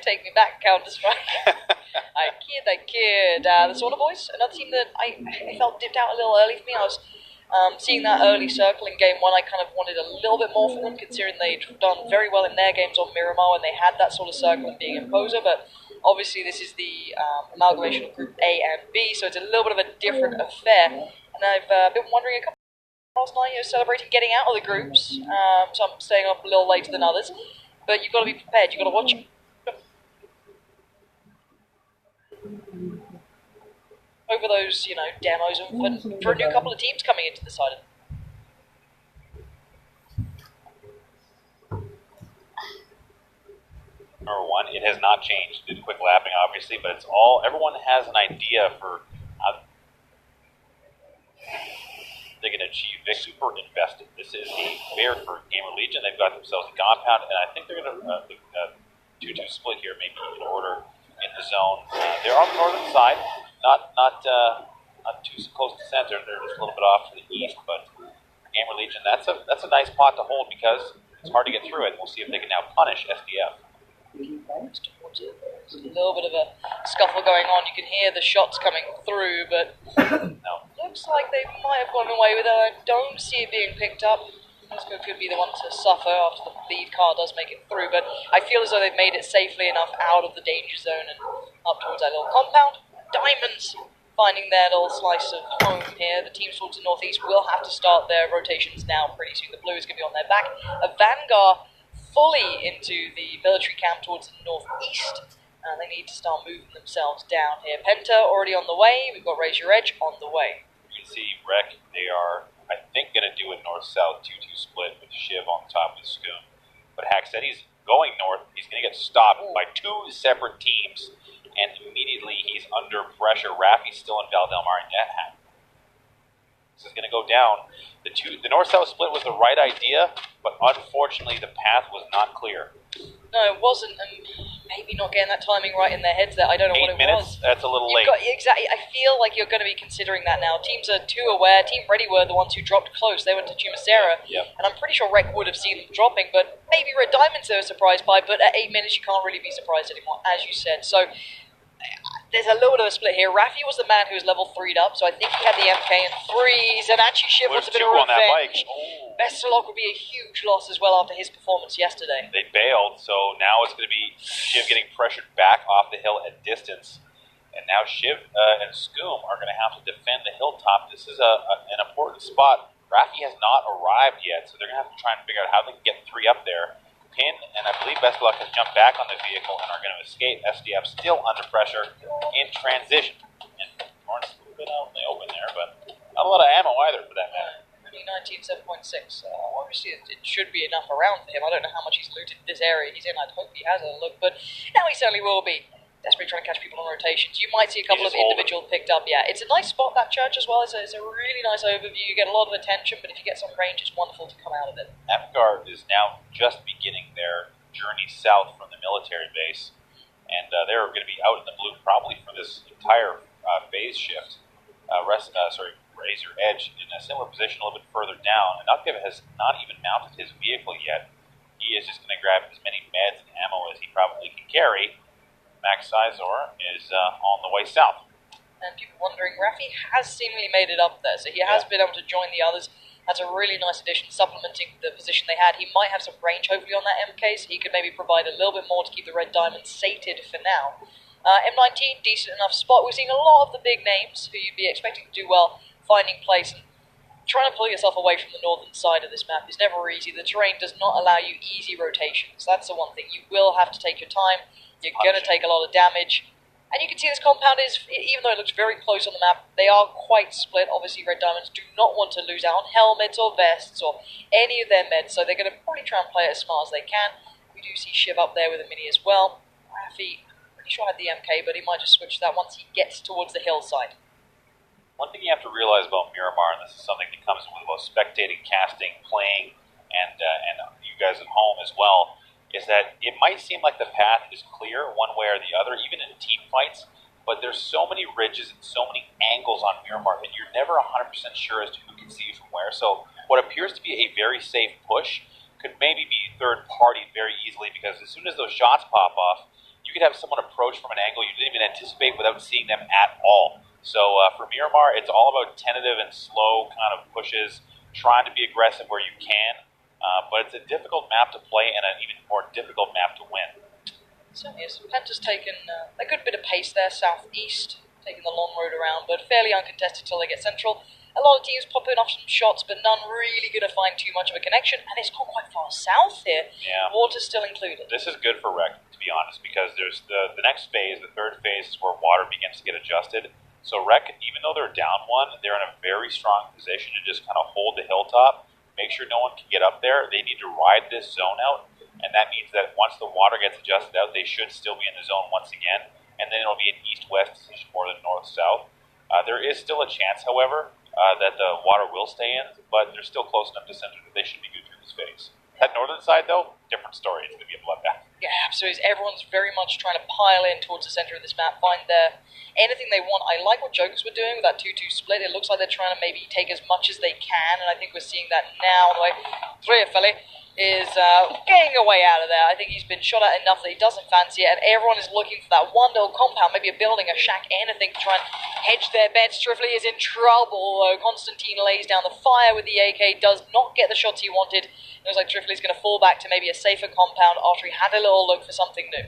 Take me back, Counter-Strike. I kid. The Sauna Boys, another team that I felt dipped out a little early for me. I was seeing that early circle in Game 1, I kind of wanted a little bit more from them, considering they'd done very well in their games on Miramar when they had that sort of circle and being imposer, but obviously this is the amalgamation of Group A and B, so it's a little bit of a different affair, and I've been wondering a couple of nights, celebrating getting out of the groups, so I'm staying up a little later than others, but you've got to be prepared, you've got to watch over those, demos and for a new couple of teams coming into the side of number 1. It has not changed. Did quick lapping, obviously, but it's all, everyone has an idea for how they can achieve. They're super invested. This is a fair for Gamer Legion. They've got themselves a compound, and I think they're going to 2-2 split here, maybe in order in the zone. They're on the northern side, not too close to center. They're just a little bit off to the east, but Gamer Legion, that's a nice pot to hold because it's hard to get through it. We'll see if they can now punish SDF. There's a little bit of a scuffle going on. You can hear the shots coming through, but No. looks like they might have gotten away with it. I don't see it being picked up. Mexico could be the one to suffer after the lead car does make it through, but I feel as though they've made it safely enough out of the danger zone and up towards that little compound. Diamonds finding their little slice of home here. The teams towards the northeast will have to start their rotations now pretty soon. The blue is going to be on their back. A Vanguard fully into the military camp towards the northeast. They need to start moving themselves down here. Penta already on the way. We've got Raise Your Edge on the way. You can see Rec, they are, I think, going to do a north-south 2-2 split with Shiv on top with Scoom. But Hack said he's going north. He's going to get stopped by 2 separate teams, and immediately he's under pressure. Rafi's still in Val Del Mar and Hack. This is going to go down. The north-south split was the right idea, but unfortunately the path was not clear. No, it wasn't, and maybe not getting that timing right in their heads there. I don't know 8 what it minutes, was. that's a little late. Exactly. I feel like you're going to be considering that now. Teams are too aware. Team Ready were the ones who dropped close. They went to Chumacera, and I'm pretty sure Rec would have seen them dropping, but maybe Red Diamonds they were surprised by, but at 8 minutes you can't really be surprised anymore, as you said. So there's a little bit of a split here. Rafi was the man who was level 3'd up, so I think he had the MK and 3s, and actually Shiv wants a bit of revenge. Vesterlock would be a huge loss as well after his performance yesterday. They bailed, so now it's going to be Shiv getting pressured back off the hill at distance. And now Shiv and Scoom are going to have to defend the hilltop. This is an important spot. Rafi has not arrived yet, so they're going to have to try and figure out how they can get 3 up there. Pin, and I believe Vesterlock has jumped back on the vehicle and are going to escape. SDF still under pressure in transition. And Lawrence a little bit out in the open there, but not a lot of ammo either for that matter. 19.7.6. Obviously, it should be enough around for him. I don't know how much he's looted this area he's in. I'd hope he has a look, but now he certainly will be. Desperately trying to catch people on rotations. You might see a couple of individuals picked up. Yeah, it's a nice spot, that church, as well. It's a really nice overview. You get a lot of attention, but if you get some range, it's wonderful to come out of it. Avangard is now just beginning their journey south from the military base, and they're going to be out in the blue probably for this entire phase shift. Raise Your Edge in a similar position a little bit further down. And Nutgiv has not even mounted his vehicle yet. He is just going to grab as many meds and ammo as he probably can carry. Max Sizor is on the way south. And people wondering, Rafi has seemingly made it up there, so he has been able to join the others. That's a really nice addition, supplementing the position they had. He might have some range, hopefully, on that MK, so he could maybe provide a little bit more to keep the Red Diamond sated for now. M19, decent enough spot. We're seeing a lot of the big names who you'd be expecting to do well finding place. And trying to pull yourself away from the northern side of this map is never easy. The terrain does not allow you easy rotations. That's the one thing. You will have to take your time. You're going to take a lot of damage. And you can see this compound is, even though it looks very close on the map, they are quite split. Obviously, Red Diamonds do not want to lose out on helmets or vests or any of their meds, so they're going to probably try and play it as smart as they can. We do see Shiv up there with a mini as well. Rafi, pretty sure had the MK, but he might just switch that once he gets towards the hillside. One thing you have to realize about Miramar, and this is something that comes with both spectating, casting, playing, and you guys at home as well, is that it might seem like the path is clear one way or the other, even in team fights, but there's so many ridges and so many angles on Miramar that you're never 100% sure as to who can see you from where. So what appears to be a very safe push could maybe be third-party very easily, because as soon as those shots pop off, you could have someone approach from an angle you didn't even anticipate without seeing them at all. So for Miramar, it's all about tentative and slow kind of pushes, trying to be aggressive where you can. But it's a difficult map to play and an even more difficult map to win. Certainly is. Penta's taken a good bit of pace there, southeast, taking the long road around, but fairly uncontested till they get central. A lot of teams popping off some shots, but none really going to find too much of a connection, and it's gone quite far south here. Yeah. Water's still included. This is good for Rec, to be honest, because there's the next phase, the third phase, is where water begins to get adjusted. So Rec, even though they're down one, they're in a very strong position to just kind of hold the hilltop, make sure no one can get up there. They need to ride this zone out and that means that once the water gets adjusted out, they should still be in the zone once again, and then it'll be an east-west decision more than north-south. There is still a chance, however, that the water will stay in, but they're still close enough to center that they should be good through this phase. That northern side, though, different story. It's going to be a bloodbath. Yeah, absolutely. Everyone's very much trying to pile in towards the center of this map, find anything they want. I like what Jokers were doing with that 2-2 split. It looks like they're trying to maybe take as much as they can, and I think we're seeing that now. The way Triafeli is getting away out of there. I think he's been shot at enough that he doesn't fancy it, and everyone is looking for that one little compound, maybe a building, a shack, anything to try and hedge their bets. Triafeli is in trouble, though. Constantine lays down the fire with the AK, does not get the shots he wanted. It looks like Triafeli's going to fall back to maybe a safer compound after he had a little look for something new.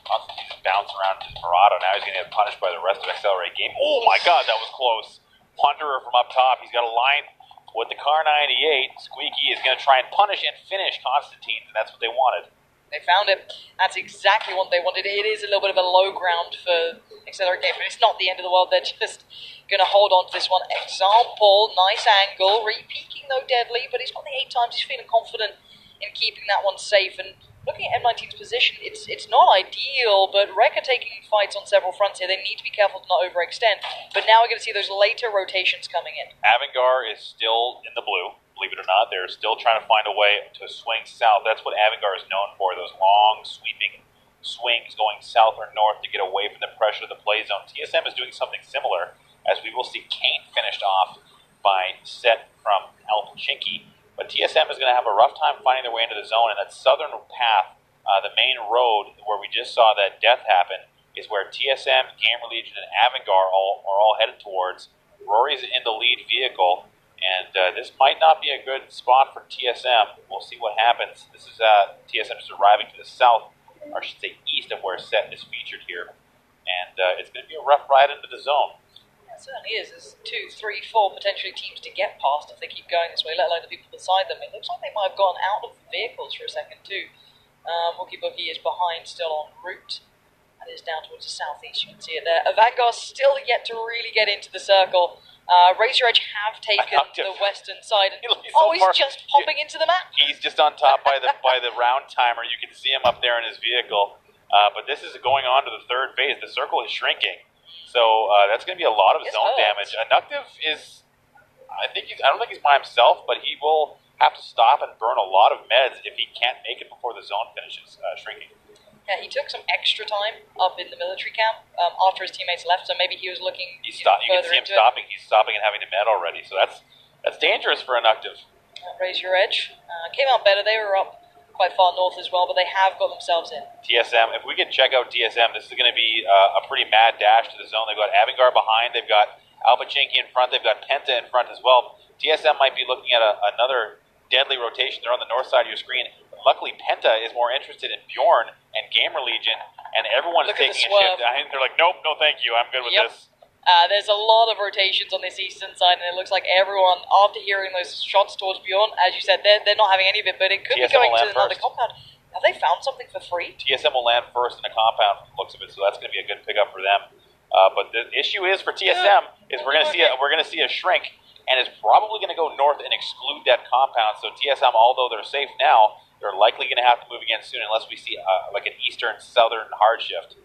Constantine just bouncing around his Murado. Now he's going to get punished by the rest of Accelerate Game. Oh my god, that was close. Wanderer from up top. He's got a line with the Car 98. Squeaky is going to try and punish and finish Constantine, and that's what they wanted. They found it. That's exactly what they wanted. It is a little bit of a low ground for Accelerate Game, but it's not the end of the world. They're just going to hold on to this one. Example, nice angle. Re-peaking, though, deadly, but he's got the 8 times. He's feeling confident in keeping that one safe, and looking at M19's position, it's not ideal, but Rek are taking fights on several fronts here. They need to be careful to not overextend, but now we're going to see those later rotations coming in. Avangar is still in the blue, believe it or not. They're still trying to find a way to swing south. That's what Avangar is known for, those long, sweeping swings going south or north to get away from the pressure of the play zone. TSM is doing something similar, as we will see Kane finished off by Set from Alpachinki. But TSM is going to have a rough time finding their way into the zone, and that southern path, the main road where we just saw that death happen, is where TSM, Gamer Legion, and Avangar are all headed towards. Rory's in the lead vehicle, and this might not be a good spot for TSM. We'll see what happens. This is TSM just arriving to the south, or I should say east of where Set is featured here, and it's going to be a rough ride into the zone. It certainly is. There's 2, 3, 4 potentially teams to get past if they keep going this way, let alone the people beside them. It looks like they might have gone out of the vehicles for a second too. Wookie Bookie is behind, still en route. That is down towards the southeast, you can see it there. Avangar's still yet to really get into the circle. Razor Edge have taken the western side. And, he's just popping into the map. He's just on top by the round timer. You can see him up there in his vehicle. But this is going on to the third phase. The circle is shrinking. So that's going to be a lot of zone damage. Nuctive is, I don't think he's by himself, but he will have to stop and burn a lot of meds if he can't make it before the zone finishes shrinking. Yeah, he took some extra time up in the military camp after his teammates left, so maybe he was looking you can see him stopping. He's stopping and having to med already, so that's dangerous for a Nuctive. Raise your edge. Came out better. They were up quite far north as well, but they have got themselves in. TSM, if we can check out TSM, this is going to be a pretty mad dash to the zone. They've got Avangar behind, they've got Alpachinki in front, they've got Penta in front as well. TSM might be looking at another deadly rotation. They're on the north side of your screen. Luckily, Penta is more interested in Bjorn and Gamer Legion, and everyone is taking a shift. They're like, nope, no thank you, I'm good with this. There's a lot of rotations on this eastern side, and it looks like everyone, after hearing those shots towards Bjorn, as you said, they're not having any of it, but it could be going to another compound. Have they found something for free? TSM will land first in a compound from the looks of it, so that's going to be a good pickup for them. But the issue is for TSM is we're going to see a shrink, and it's probably going to go north and exclude that compound. So TSM, although they're safe now, they're likely going to have to move again soon unless we see like an eastern-southern hard shift.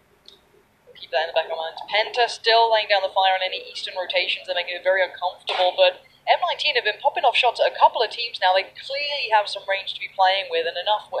Keep that in the back of mind. Penta still laying down the fire on any eastern rotations. They're making it very uncomfortable, but M19 have been popping off shots at a couple of teams now. They clearly have some range to be playing with and enough,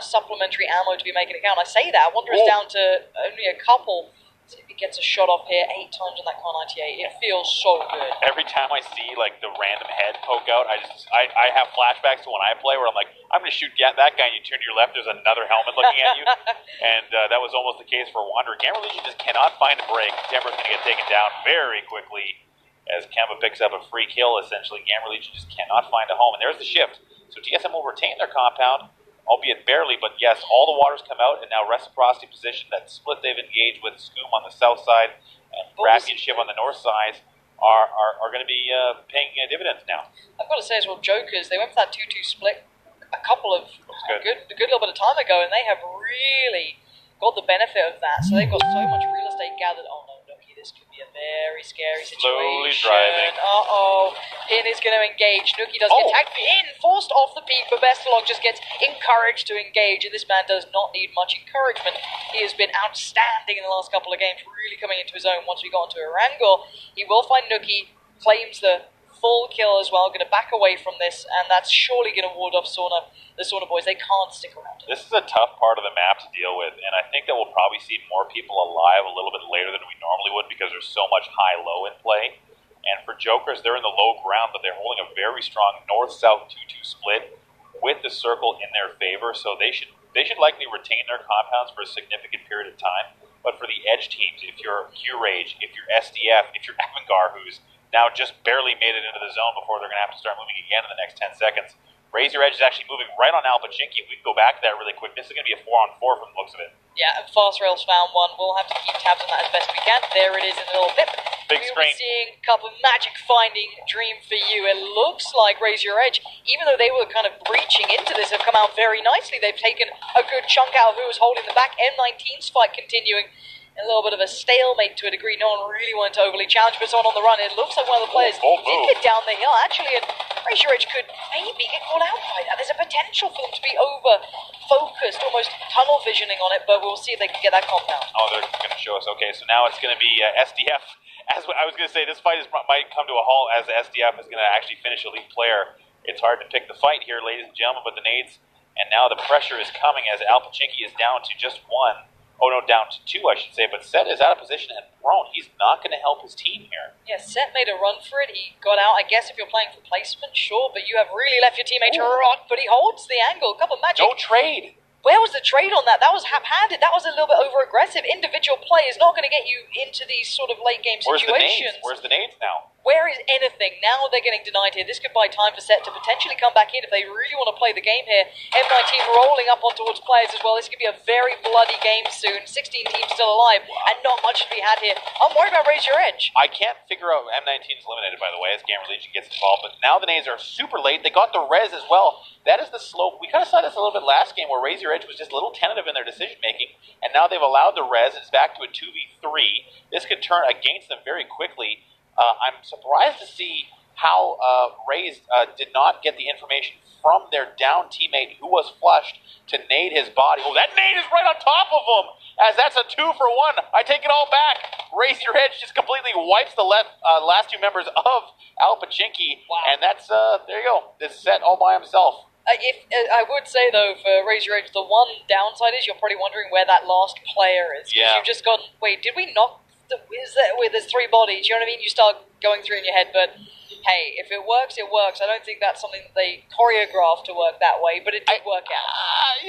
supplementary ammo to be making it count. I say that. Wanderer's down to only a couple. See if he gets a shot off here 8 times on that Car 98. It feels so good. Every time I see like the random head poke out, I have flashbacks to when I play where I'm like, I'm going to shoot that guy, and you turn to your left, there's another helmet looking at you. And that was almost the case for Wanderer. Gamer Legion just cannot find a break. Timber's going to get taken down very quickly as Kemba picks up a free kill, essentially. Gamer Legion just cannot find a home. And there's the shift. So TSM will retain their compound, albeit barely, but yes, all the waters come out, and now reciprocity position, that split they've engaged with Scoom on the south side and Rafi and Shiv on the north side are going to be paying dividends now. I've got to say as well, Jokers, they went for that 2-2 split a good little bit of time ago, and they have really got the benefit of that, so they've got so much real estate gathered. Oh no, Nookie, this could be a thing. Very scary situation. Slowly driving. Uh-oh. Pin is going to engage. Nuki does get tagged. Pin forced off the peak, but Bestalog just gets encouraged to engage, and this man does not need much encouragement. He has been outstanding in the last couple of games, really coming into his own once we got into Erangel. He will find Nuki, claims the full kill as well, going to back away from this, and that's surely going to ward off the Sauna boys. They can't stick around. This is a tough part of the map to deal with, and I think that we'll probably see more people alive a little bit later than we normally would because there's so much high-low in play. And for Jokers, they're in the low ground, but they're holding a very strong north-south 2-2 split with the circle in their favor, so they should likely retain their compounds for a significant period of time. But for the edge teams, if you're Q-Rage, if you're SDF, if you're Avangar, who's now just barely made it into the zone before they're going to have to start moving again in the next 10 seconds, Raise Your Edge is actually moving right on Alpachinki. If we can go back to that really quick, this is going to be a 4-on-4 from the looks of it. Yeah, and Fast Rail's found one. We'll have to keep tabs on that as best we can. There it is in a little bit. Big screen. We're seeing a couple of magic finding Dream for you. It looks like Raise Your Edge, even though they were kind of breaching into this, have come out very nicely. They've taken a good chunk out of who was holding them back. M19's fight continuing. A little bit of a stalemate to a degree. No one really wanted to overly challenge, but someone on the run. It looks like one of the players did get down the hill, actually, and Raise Your Edge could maybe get caught out by that. There's a potential for them to be over-focused, almost tunnel visioning on it, but we'll see if they can get that compound. Oh, they're going to show us. Okay, so now it's going to be SDF. As I was going to say, this fight might come to a halt as SDF is going to actually finish a lead player. It's hard to pick the fight here, ladies and gentlemen, but the nades, and now the pressure is coming as Alpachinki is down to just one. Oh no, down to two, I should say. But Set is out of position and prone. He's not going to help his team here. Yeah, Set made a run for it. He got out. I guess if you're playing for placement, sure, but you have really left your teammate to rot. But he holds the angle. A couple of magic. No trade. Where was the trade on that? That was haphazard. That was a little bit over-aggressive. Individual play is not going to get you into these sort of late-game situations. Where's the nades now? Where is anything? Now they're getting denied here. This could buy time for Set to potentially come back in if they really want to play the game here. M19 rolling up on towards players as well. This could be a very bloody game soon. 16 teams still alive, and not much to be had here. I'm worried about Raise Your Edge. I can't figure out. M19's eliminated, by the way, as Gamer Legion gets involved. But now the nades are super late. They got the res as well. That is the slope. We kind of saw this a little bit last game where Raise Your Edge was just a little tentative in their decision-making, and now they've allowed the res. It's back to a 2v3. This could turn against them very quickly. I'm surprised to see how Raze did not get the information from their down teammate who was flushed to nade his body. Oh, that nade is right on top of him, as that's a 2-for-1. I take it all back. Raise Your Edge just completely wipes the last two members of Alpachinki, and that's, there you go. This Set all by himself. I would say, though, for Raise Your Edge, the one downside is you're probably wondering where that last player is. Yeah. You've just gone, wait, did we knock there's three bodies, you know what I mean? You start going through in your head, but hey, if it works, it works. I don't think that's something that they choreographed to work that way, but it did work out.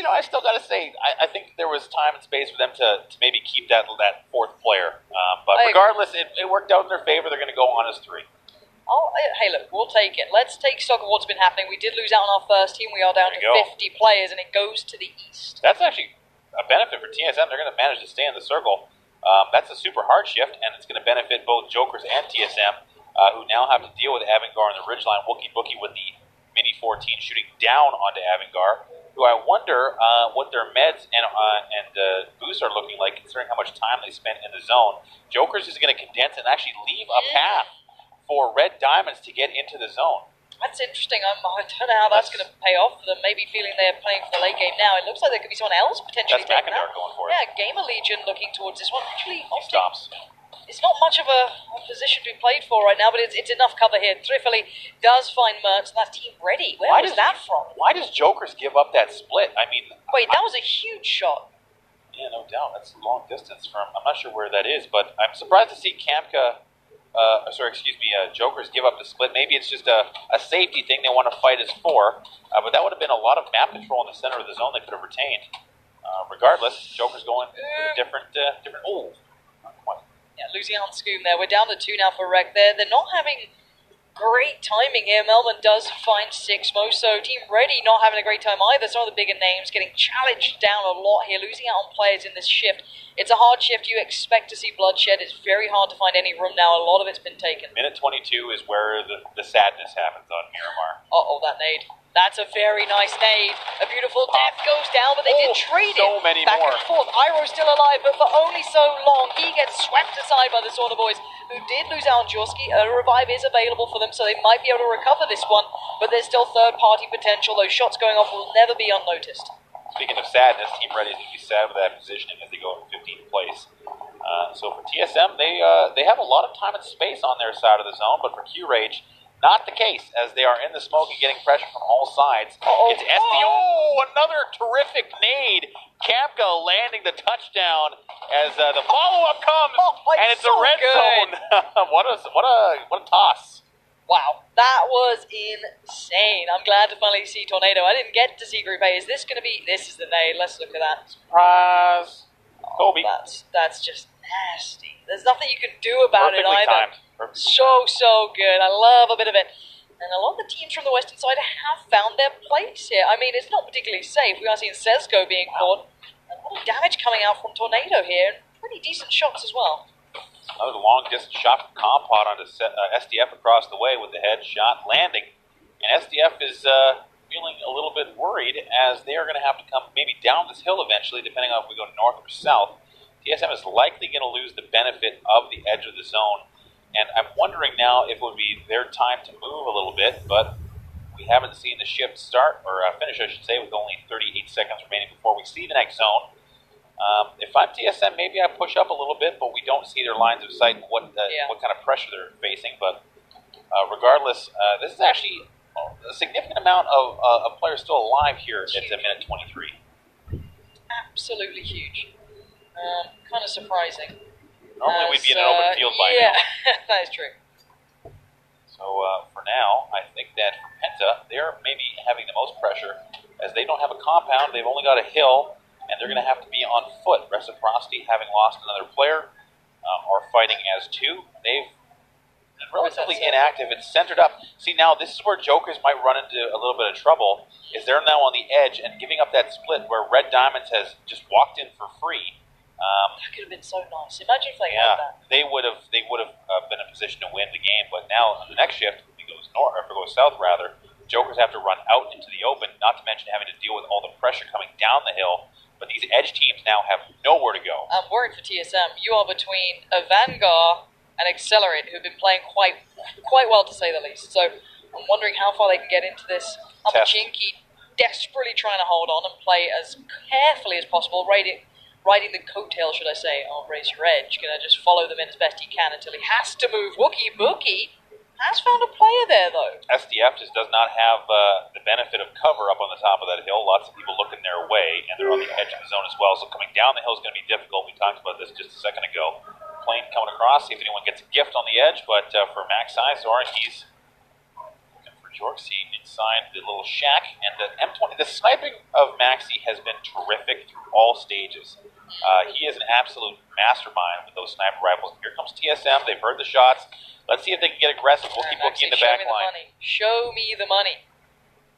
I still got to say, I think there was time and space for them to maybe keep that fourth player. But regardless, it worked out in their favor. They're going to go on as 3. Hey, look, we'll take it. Let's take stock of what's been happening. We did lose out on our first team. We are down to 50 players, and it goes to the east. That's actually a benefit for TSM. They're going to manage to stay in the circle. That's a super hard shift, and it's going to benefit both Jokers and TSM, who now have to deal with Avangar on the ridgeline. Wookie Bookie with the Mini 14 shooting down onto Avangar, who I wonder what their meds and boosts are looking like, considering how much time they spent in the zone. Jokers is going to condense and actually leave a path for Red Diamonds to get into the zone. That's interesting. I don't know how that's going to pay off for them. Maybe feeling they're playing for the late game now. It looks like there could be someone else potentially taking that. Going for it. Yeah, Gamer Legion looking towards this one. Actually, stops. It's not much of a position to be played for right now, but it's enough cover here. Trifoli does find Mertz, and that's team ready. Where was that from? Why does Jokers give up that split? I mean... Wait, that was a huge shot. Yeah, no doubt. That's a long distance from... I'm not sure where that is, but I'm surprised to see Kamka... Jokers give up the split. Maybe it's just a safety thing they want to fight as 4, but that would have been a lot of map control in the center of the zone they could have retained. Regardless, Jokers going different. Oh, not quite. Yeah, losing out on Scoom there. We're down to 2 now for Rec there. They're not having great timing here. Melbourne does find 6 most, so Team Ready not having a great time either. Some of the bigger names getting challenged down a lot here, losing out on players in this shift. It's a hard shift. You expect to see bloodshed. It's very hard to find any room now. A lot of it's been taken. Minute 22 is where the sadness happens on Miramar. Uh-oh, that nade. That's a very nice nade. A beautiful death goes down, but they did trade it. So many back more. and forth. Iroh's still alive, but for only so long. He gets swept aside by the Sauna Boys, who did lose out on Jorski. A revive is available for them, so they might be able to recover this one, but there's still third-party potential. Those shots going off will never be unnoticed. Speaking of sadness, Team Red is going to be sad with that positioning as they go in 15th place. So for TSM, they have a lot of time and space on their side of the zone, but for Q-Rage, not the case, as they are in the smoke and getting pressure from all sides. It's SDO, another terrific nade. Kapka landing the touchdown as the follow-up comes, and it's a red zone. What a toss. Wow, that was insane. I'm glad to finally see Tornado. I didn't get to see Group A. Is this going to be... This is the nade. Let's look at that. Surprise. Kobe. That's just nasty. There's nothing you can do about it either. Timed. So good. I love a bit of it. And a lot of the teams from the western side have found their place here. I mean, it's not particularly safe. We are seeing Sezgo being caught. A lot of damage coming out from Tornado here. Pretty decent shots as well. Another long-distance shot from Compot onto SDF across the way with the head shot landing. And SDF is feeling a little bit worried as they are going to have to come maybe down this hill eventually, depending on if we go north or south. TSM is likely going to lose the benefit of the edge of the zone. And I'm wondering now if it would be their time to move a little bit, but we haven't seen the shift start, or finish, I should say, with only 38 seconds remaining before we see the next zone. If I'm TSM, maybe I push up a little bit, but we don't see their lines of sight and what kind of pressure they're facing. But regardless, this is actually a significant amount of players still alive here at minute 23. Absolutely huge. Kind of surprising. Normally we'd be in an open field by now. Yeah, that is true. So for now, I think that for Penta, they're maybe having the most pressure as they don't have a compound. They've only got a hill, and they're going to have to be on foot. Reciprocity, having lost another player, are fighting as two. They've been relatively inactive. It's centered up. See, now this is where Jokers might run into a little bit of trouble, is they're now on the edge and giving up that split where Red Diamonds has just walked in for free. That could have been so nice. Imagine if they had that. They would have been in a position to win the game, but now on the next shift, if it goes north, or if it goes south rather, Jokers have to run out into the open, not to mention having to deal with all the pressure coming down the hill. But these edge teams now have nowhere to go. I'm worried for TSM. You are between a Vanguard and Accelerate, who've been playing quite well, to say the least. So I'm wondering how far they can get into this. Chinky desperately trying to hold on and play as carefully as possible, riding the coattail, should I say, of Raise Your Edge. Gonna just follow them in as best he can until he has to move. Wookie has found a player there, though. SDF just does not have the benefit of cover up on the top of that hill. Lots of people looking their way, and they're on the edge of the zone as well. So coming down the hill is going to be difficult. We talked about this just a second ago. Plane coming across, see if anyone gets a gift on the edge. But for Max Izor, he's looking for Jorksy inside the little shack. And the M20, the sniping of Maxi has been terrific through all stages. He is an absolute mastermind with those sniper rifles. Here comes TSM. They've heard the shots. Let's see if they can get aggressive. We'll keep looking in the back line. Show me the money.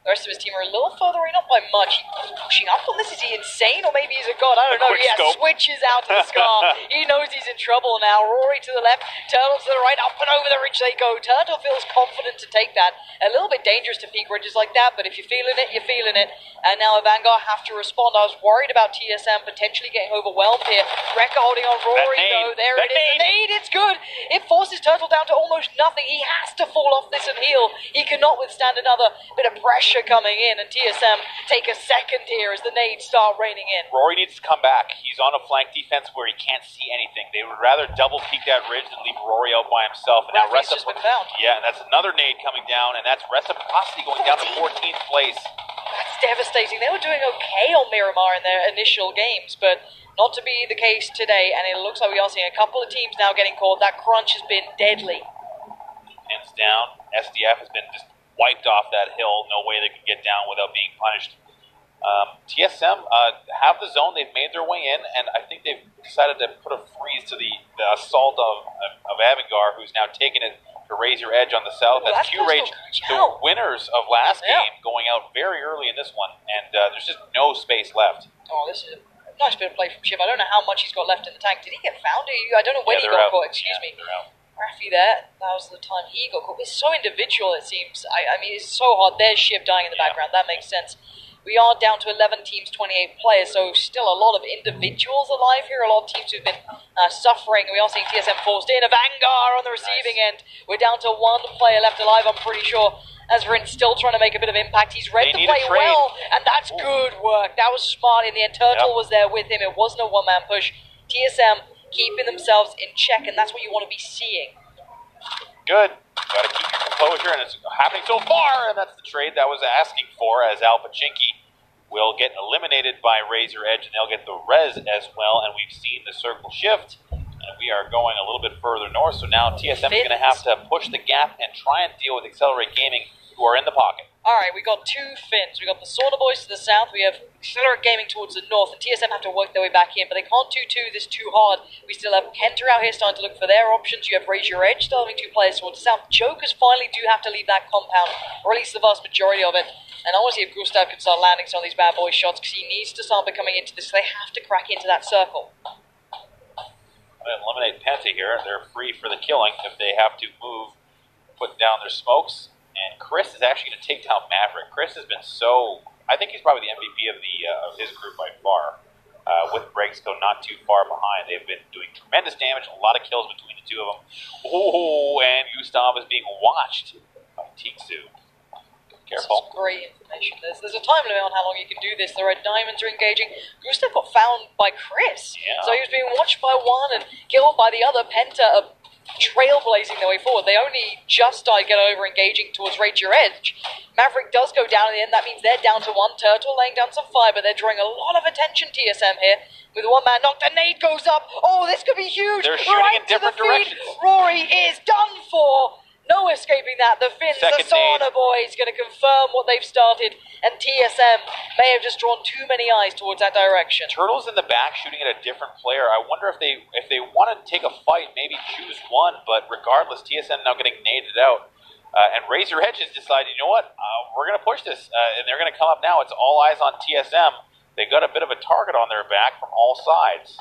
The rest of his team are a little further away, not by much. He's pushing up on this. Is he insane, or maybe he's a god? I don't know. Yeah, switches out to the scar. He knows he's in trouble now. Rory to the left, Turtle to the right. Up and over the ridge they go. Turtle feels confident to take that. A little bit dangerous to peak ridges like that, but if you're feeling it, you're feeling it. And now Vanguard have to respond. I was worried about TSM potentially getting overwhelmed here. Wrecker holding on Rory, though. There it is. The nade, it's good. It forces Turtle down to almost nothing. He has to fall off this and heal. He cannot withstand another bit of pressure coming in, and TSM take a second here as the nades start raining in. Rory needs to come back. He's on a flank defense where he can't see anything. They would rather double peek that ridge than leave Rory out by himself. And now just been found. Yeah, and that's another nade coming down, and that's Reciprocity going down to 14th place. That's devastating. They were doing okay on Miramar in their initial games, but not to be the case today, and it looks like we are seeing a couple of teams now getting caught. That crunch has been deadly. Hands down. SDF has been just wiped off that hill. No way they could get down without being punished. TSM have the zone. They've made their way in, and I think they've decided to put a freeze to the assault of Avangar, who's now taking it to Raise Your Edge on the south. That's Q-Rage, the winners of last game, going out very early in this one, and there's just no space left. Oh, this is a nice bit of play from Chip. I don't know how much he's got left in the tank. Did he get found? I don't know when he got caught. Excuse me. Rafi there, that was the time he got caught. It's so individual, it seems. I mean, it's so hard. There's Ship dying in the background. That makes sense. We are down to 11 teams, 28 players, so still a lot of individuals alive here. A lot of teams who've been suffering. We are seeing TSM forced in. A Vanguard on the receiving end. We're down to 1 player left alive, I'm pretty sure. Azrin's still trying to make a bit of impact. He's read the play well, and that's good work. That was smart in the end. Turtle was there with him. It wasn't a one-man push. TSM keeping themselves in check, and that's what you want to be seeing. Good. Got to keep your composure, and it's happening so far, and that's the trade that I was asking for, as Al Pachinki will get eliminated by Razor Edge, and they'll get the res as well, and we've seen the circle shift, and we are going a little bit further north, so now TSM is going to have to push the gap and try and deal with Accelerate Gaming, who are in the pocket. Alright, we got 2 Finns. We got the Sauna Boys to the south, we have Accelerate Gaming towards the north, and TSM have to work their way back in, but they can't do this too hard. We still have Kenta out here starting to look for their options. You have Razor Edge still having 2 players towards the south. Jokers finally do have to leave that compound, or at least the vast majority of it. And I want to see if Gustav can start landing some of these bad boy shots, because he needs to start becoming into this. They have to crack into that circle. Eliminate Penta here. They're free for the killing if they have to move, put down their smokes. And Chris is actually going to take down Maverick. Chris has been so... I think he's probably the MVP of his group by far. With Bregsco not too far behind. They've been doing tremendous damage, a lot of kills between the two of them. Oh, and Gustav is being watched by Tiksu. Careful. That's great information. There's a time limit on how long you can do this. The red diamonds are engaging. Gustav got found by Chris. Yeah. So he was being watched by one and killed by the other. Penta are trailblazing their way forward. They only just started getting over engaging towards Razor Edge. Maverick does go down in the end. That means they're down to 1. Turtle laying down some fire, but they're drawing a lot of attention, TSM here. With 1 man knocked, the nade goes up. Oh, this could be huge. They're shooting in different directions. Rory is done for. No escaping that. The Finns, the Sauna Boys, going to confirm what they've started, and TSM may have just drawn too many eyes towards that direction. Turtle's in the back shooting at a different player. I wonder if they want to take a fight, maybe choose one, but regardless, TSM now getting naded out. And Razor Edge has decided, you know what, we're going to push this, and they're going to come up now. It's all eyes on TSM. They got a bit of a target on their back from all sides.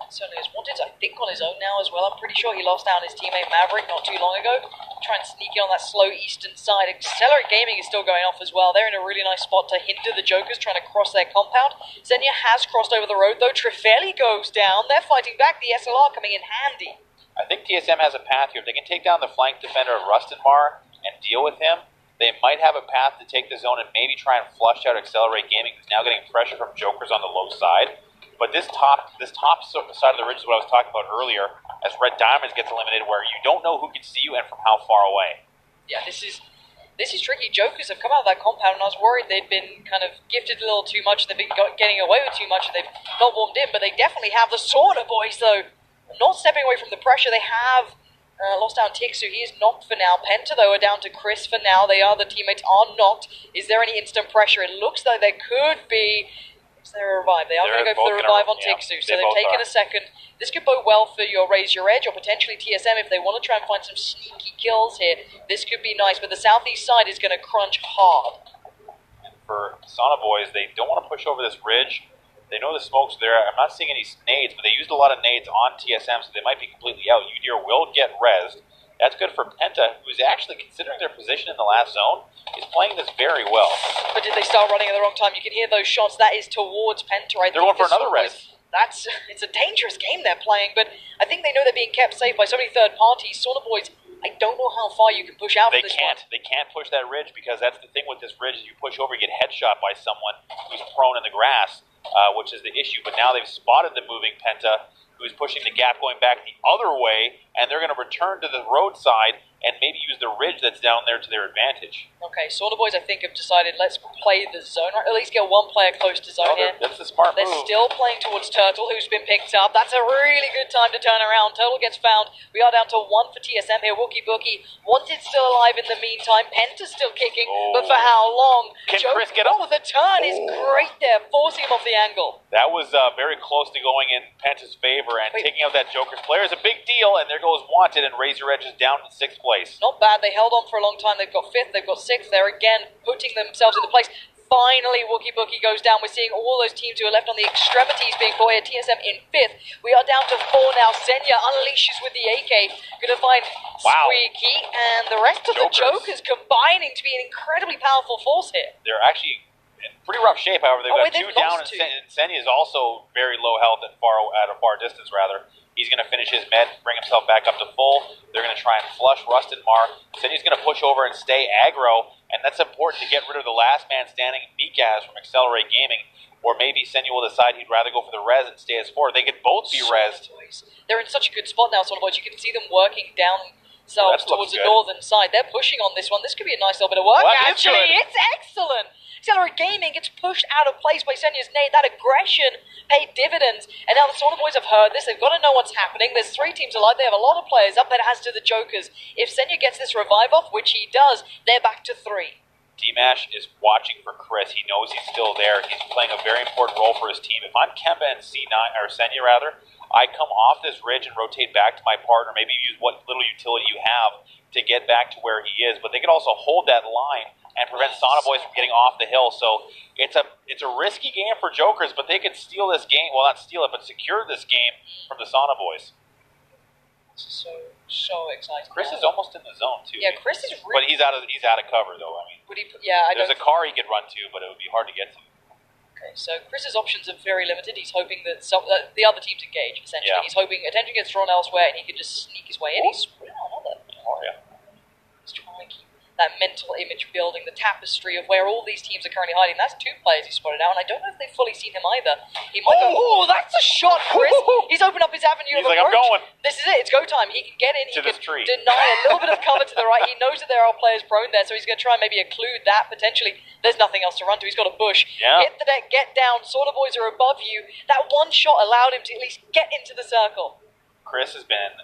Certainly is wanted, I think, on his own now as well. I'm pretty sure he lost down his teammate Maverick not too long ago. Try and sneak in on that slow eastern side. Accelerate Gaming is still going off as well. They're in a really nice spot to hinder the Jokers trying to cross their compound. Xenia has crossed over the road, though. Trefeli goes down. They're fighting back. The SLR coming in handy. I think TSM has a path here. If they can take down the flank defender of Rustenmar and deal with him, they might have a path to take the zone and maybe try and flush out Accelerate Gaming, who's now getting pressure from Jokers on the low side. But this top side of the ridge is what I was talking about earlier, as Red Diamonds gets eliminated, where you don't know who can see you and from how far away. Yeah, this is tricky. Jokers have come out of that compound, and I was worried they'd been kind of gifted a little too much. They've been getting away with too much, and they've not warmed in. But they definitely have the Sauna Boys, though, not stepping away from the pressure. They have lost down Tiksu. He is knocked for now. Penta, though, are down to Chris for now. The other teammates are knocked. Is there any instant pressure? It looks like there could be. Is there a revive? They are going to go for the revive on Tiksu, so they've taken a second. This could bode well for your Razor Edge, or potentially TSM if they want to try and find some sneaky kills here. This could be nice, but the southeast side is going to crunch hard. And for Sauna Boys, they don't want to push over this ridge. They know the smoke's there. I'm not seeing any nades, but they used a lot of nades on TSM, so they might be completely out. Udyr will get rezzed. That's good for Penta, who's actually, considering their position in the last zone, is playing this very well. But did they start running at the wrong time? You can hear those shots. That is towards Penta. They're going for another res. It's a dangerous game they're playing, but I think they know they're being kept safe by so many third parties. Sauna Boys, I don't know how far you can push out from this one. They can't push that ridge, because that's the thing with this ridge, is you push over, you get headshot by someone who's prone in the grass, which is the issue. But now they've spotted the moving Penta, who's pushing the gap going back the other way, and they're going to return to the roadside and maybe use the ridge that's down there to their advantage. Okay, Sauna Boys, I think, have decided, let's play the zone, right? At least get one player close to zone here. That's the smart move. They're still playing towards Turtle, who's been picked up. That's a really good time to turn around. Turtle gets found. We are down to 1 for TSM here. Wookie Bookie, Wanted still alive in the meantime. Penta's still kicking, but for how long? Can Chris get up? Oh, the turn is great there, forcing him off the angle. That was very close to going in Penta's favor, and taking out that Joker's player is a big deal, and there goes Wanted, and Razor Edge is down in 6th place. Not bad. They held on for a long time. They've got 5th, they've got 6th. They're again putting themselves into place. Finally, Wookie Bookie goes down. We're seeing all those teams who are left on the extremities being put here. TSM in 5th. We are down to 4 now. Senya unleashes with the AK. Going to find Squeaky, and the rest of the Jokers combining to be an incredibly powerful force here. They're actually in pretty rough shape, however. They've got 2 down, and Senya is also very low health at a far distance, rather. He's going to finish his med, bring himself back up to full. They're going to try and flush Rust and Mar. Senya's going to push over and stay aggro, and that's important to get rid of the last man standing, Mikaz from Accelerate Gaming. Or maybe Senya will decide he'd rather go for the res and stay as 4. They could both be rezzed. They're in such a good spot now, Sonar Boys. You can see them working down towards the northern side. They're pushing on this one. This could be a nice little bit of work. Actually, it's excellent. Accelerate Gaming gets pushed out of place by Senya's nade. That aggression paid dividends. And now the Sonar Boys have heard this. They've got to know what's happening. There's 3 teams alive. They have a lot of players up, but as to the Jokers, if Senya gets this revive off, which he does, they're back to 3. D-Mash is watching for Chris. He knows he's still there. He's playing a very important role for his team. If I'm Kemba and C9, or Senya rather, I come off this ridge and rotate back to my partner, maybe use what little utility you have to get back to where he is. But they can also hold that line and prevent Sonar Boys from getting off the hill. So it's a risky game for Jokers, but they can steal this game. Well, not steal it, but secure this game from the Sonar Boys. So exciting. Chris is almost in the zone too. Yeah, Chris is really... But he's out of cover though. I mean, there's a car he could run to, but it would be hard to get to. Okay, so Chris's options are very limited. He's hoping that the other teams engage, essentially. Yeah. He's hoping attention gets drawn elsewhere and he can just sneak his way in. He's trying to keep that mental image building, the tapestry of where all these teams are currently hiding. That's 2 players he spotted out, and I don't know if they've fully seen him either. He might go, that's a shot, Chris! He's opened up his avenue of approach. I'm going. This is it, it's go time. He can get in, he can tree. deny a little bit of cover to the right. He knows that there are players prone there, so he's going to try and maybe occlude that, potentially. There's nothing else to run to. He's got a bush. Yeah. Hit the deck, get down. Sonar Boys are above you. That one shot allowed him to at least get into the circle. Chris has been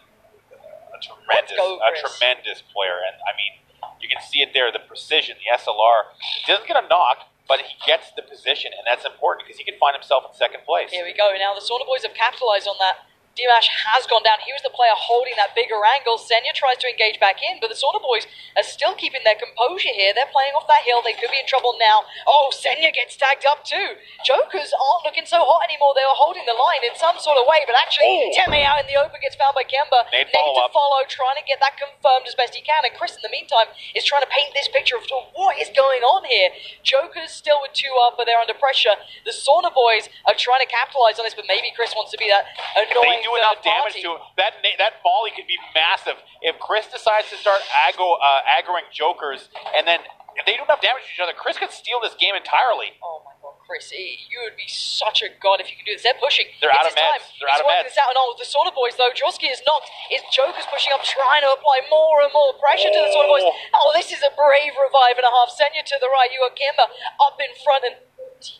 a tremendous player, and I mean, you can see it there, the precision, the SLR. He doesn't get a knock, but he gets the position, and that's important because he can find himself in 2nd place. Here we go. Now the Sonar Boys have capitalized on that. D-Mash has gone down. He was the player holding that bigger angle. Senya tries to engage back in, but the Sonar Boys are still keeping their composure here. They're playing off that hill. They could be in trouble now. Oh, Senya gets tagged up too. Jokers aren't looking so hot anymore. They were holding the line in some sort of way, but actually, Teme out in the open gets found by Kemba. Nate to follow, trying to get that confirmed as best he can. And Chris, in the meantime, is trying to paint this picture of what is going on here. Jokers still with 2 up, but they're under pressure. The Sonar Boys are trying to capitalize on this, but maybe Chris wants to be that annoying. Do enough damage to him. That volley could be massive. If Chris decides to start aggroing Jokers, and then if they do enough damage to each other, Chris could steal this game entirely. Oh my god, Chris, you would be such a god if you could do this. They're pushing. They're out of meds. They're out of meds. This out. And the Sonar Boys, though, Drosky is knocked. Joker's pushing up, trying to apply more and more pressure to the Sonar Boys. Oh, this is a brave revive and a half. Senya to the right. You got Kimber up in front, and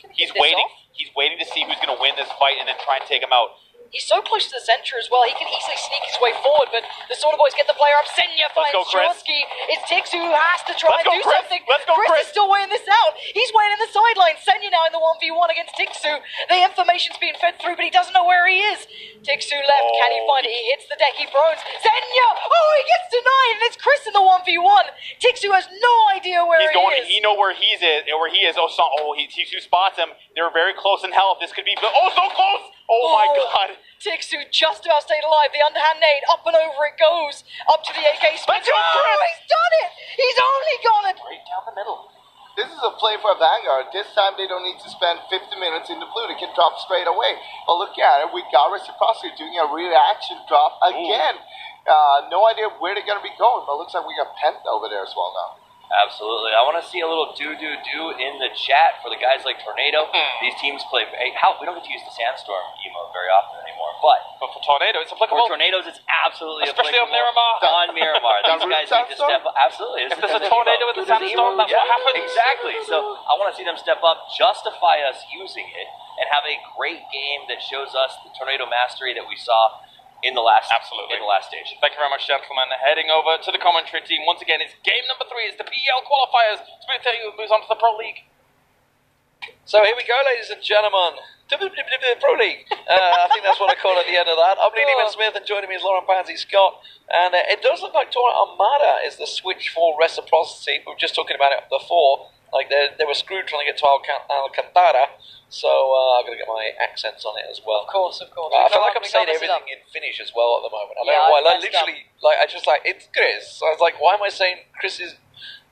he's waiting. He's waiting to see who's going to win this fight and then try and take him out. He's so close to the center as well, he can easily sneak his way forward, but the Sonar Boys get the player up. Senya finds Drosky. It's Tixu who has to try and do something. Chris is still weighing this out. He's weighing in the sideline. Senya now in the 1v1 against Tixu. The information's being fed through, but he doesn't know where he is. Tixu left. Can he find it? He hits the deck. He throws. Senya! Oh, he gets denied, and it's Chris in the 1v1. Tixu has no idea where he is. He knows where he is. Tixu spots him. They're very close in health. This could be... so close! Oh my god. Tixu just about stayed alive. The underhand nade, up and over it goes. Up to the AK spin. He's done it! He's only got it! Right down the middle. This is a play for Vanguard. This time they don't need to spend 50 minutes in the blue. They can drop straight away. But look at it. We got Reciprocity doing a reaction drop again. No idea where they're going to be going, but it looks like we got Pent over there as well now. Absolutely. I want to see a little do in the chat for the guys like Tornado. These teams play... we don't get to use the Sandstorm emote very often anymore, but for Tornado, it's applicable. For Tornadoes, it's absolutely especially applicable. on Miramar. On Miramar. These guys need to step up. Absolutely. If there's a Tornado with the Sandstorm, that's what happens. Exactly. So I want to see them step up, justify us using it, and have a great game that shows us the Tornado mastery that we saw in the last stage. Thank you very much, gentlemen. Heading over to the commentary team. Once again, it's game number 3. It's the PEL qualifiers. Smooth Thing moves on to the Pro League. So here we go, ladies and gentlemen. Pro League. I think that's what I call at the end of that. I'm Lee Neiman Smith, and joining me is Lauren Pansy Scott. And it does look like Torrent Armada is the switch for Reciprocity. We were just talking about it before. Like they were screwed trying to get to Alcantara, so I'm gonna get my accents on it as well. Of course. I feel like I'm saying everything in Finnish as well at the moment. I don't know why. Like literally, it's Chris. I was like, why am I saying Chris's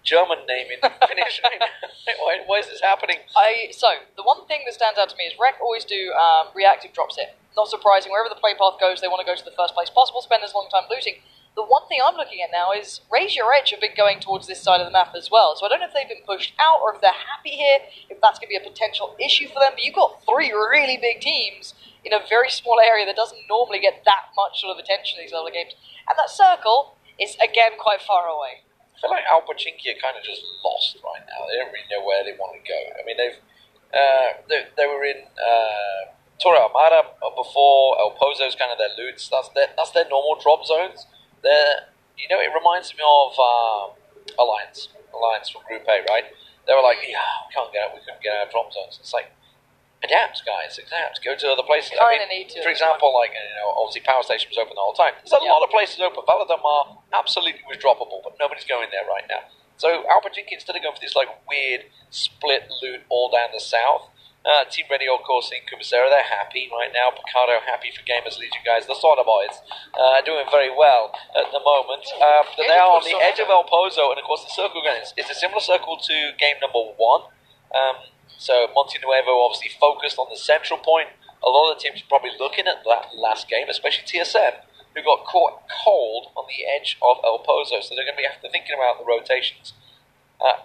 German name in Finnish? Why is this happening? So the one thing that stands out to me is Rec always do reactive drops here. Not surprising. Wherever the play path goes, they want to go to the first place possible. Spend as long time looting. The one thing I'm looking at now is Raise Your Edge have been going towards this side of the map as well. So I don't know if they've been pushed out or if they're happy here, if that's going to be a potential issue for them. But you've got 3 really big teams in a very small area that doesn't normally get that much sort of attention in these level of games. And that circle is, again, quite far away. I feel like Alpachinki are kind of just lost right now. They don't really know where they want to go. I mean, they were in Torre Armada before. El Pozo's kind of their loots. That's their normal drop zones. It reminds me of Alliance from Group A, right? They were like, we couldn't get our drop zones. It's like, adapt, guys, go to other places. Need to. For example, obviously Power Station was open the whole time. There's a lot of places open. Valadamar absolutely was droppable, but nobody's going there right now. So Alpachinki, instead of going for this weird split loot all down the south, Team Ready, of course, in Kumasera, they're happy right now. Picardo happy for Gamers Legion guys. The Soda Boys doing very well at the moment. But they are on the edge of El Pozo, and of course the circle again is a similar circle to game number 1. So Monte Nuevo obviously focused on the central point. A lot of the teams are probably looking at that last game, especially TSM, who got caught cold on the edge of El Pozo. So they're going to be thinking about the rotations.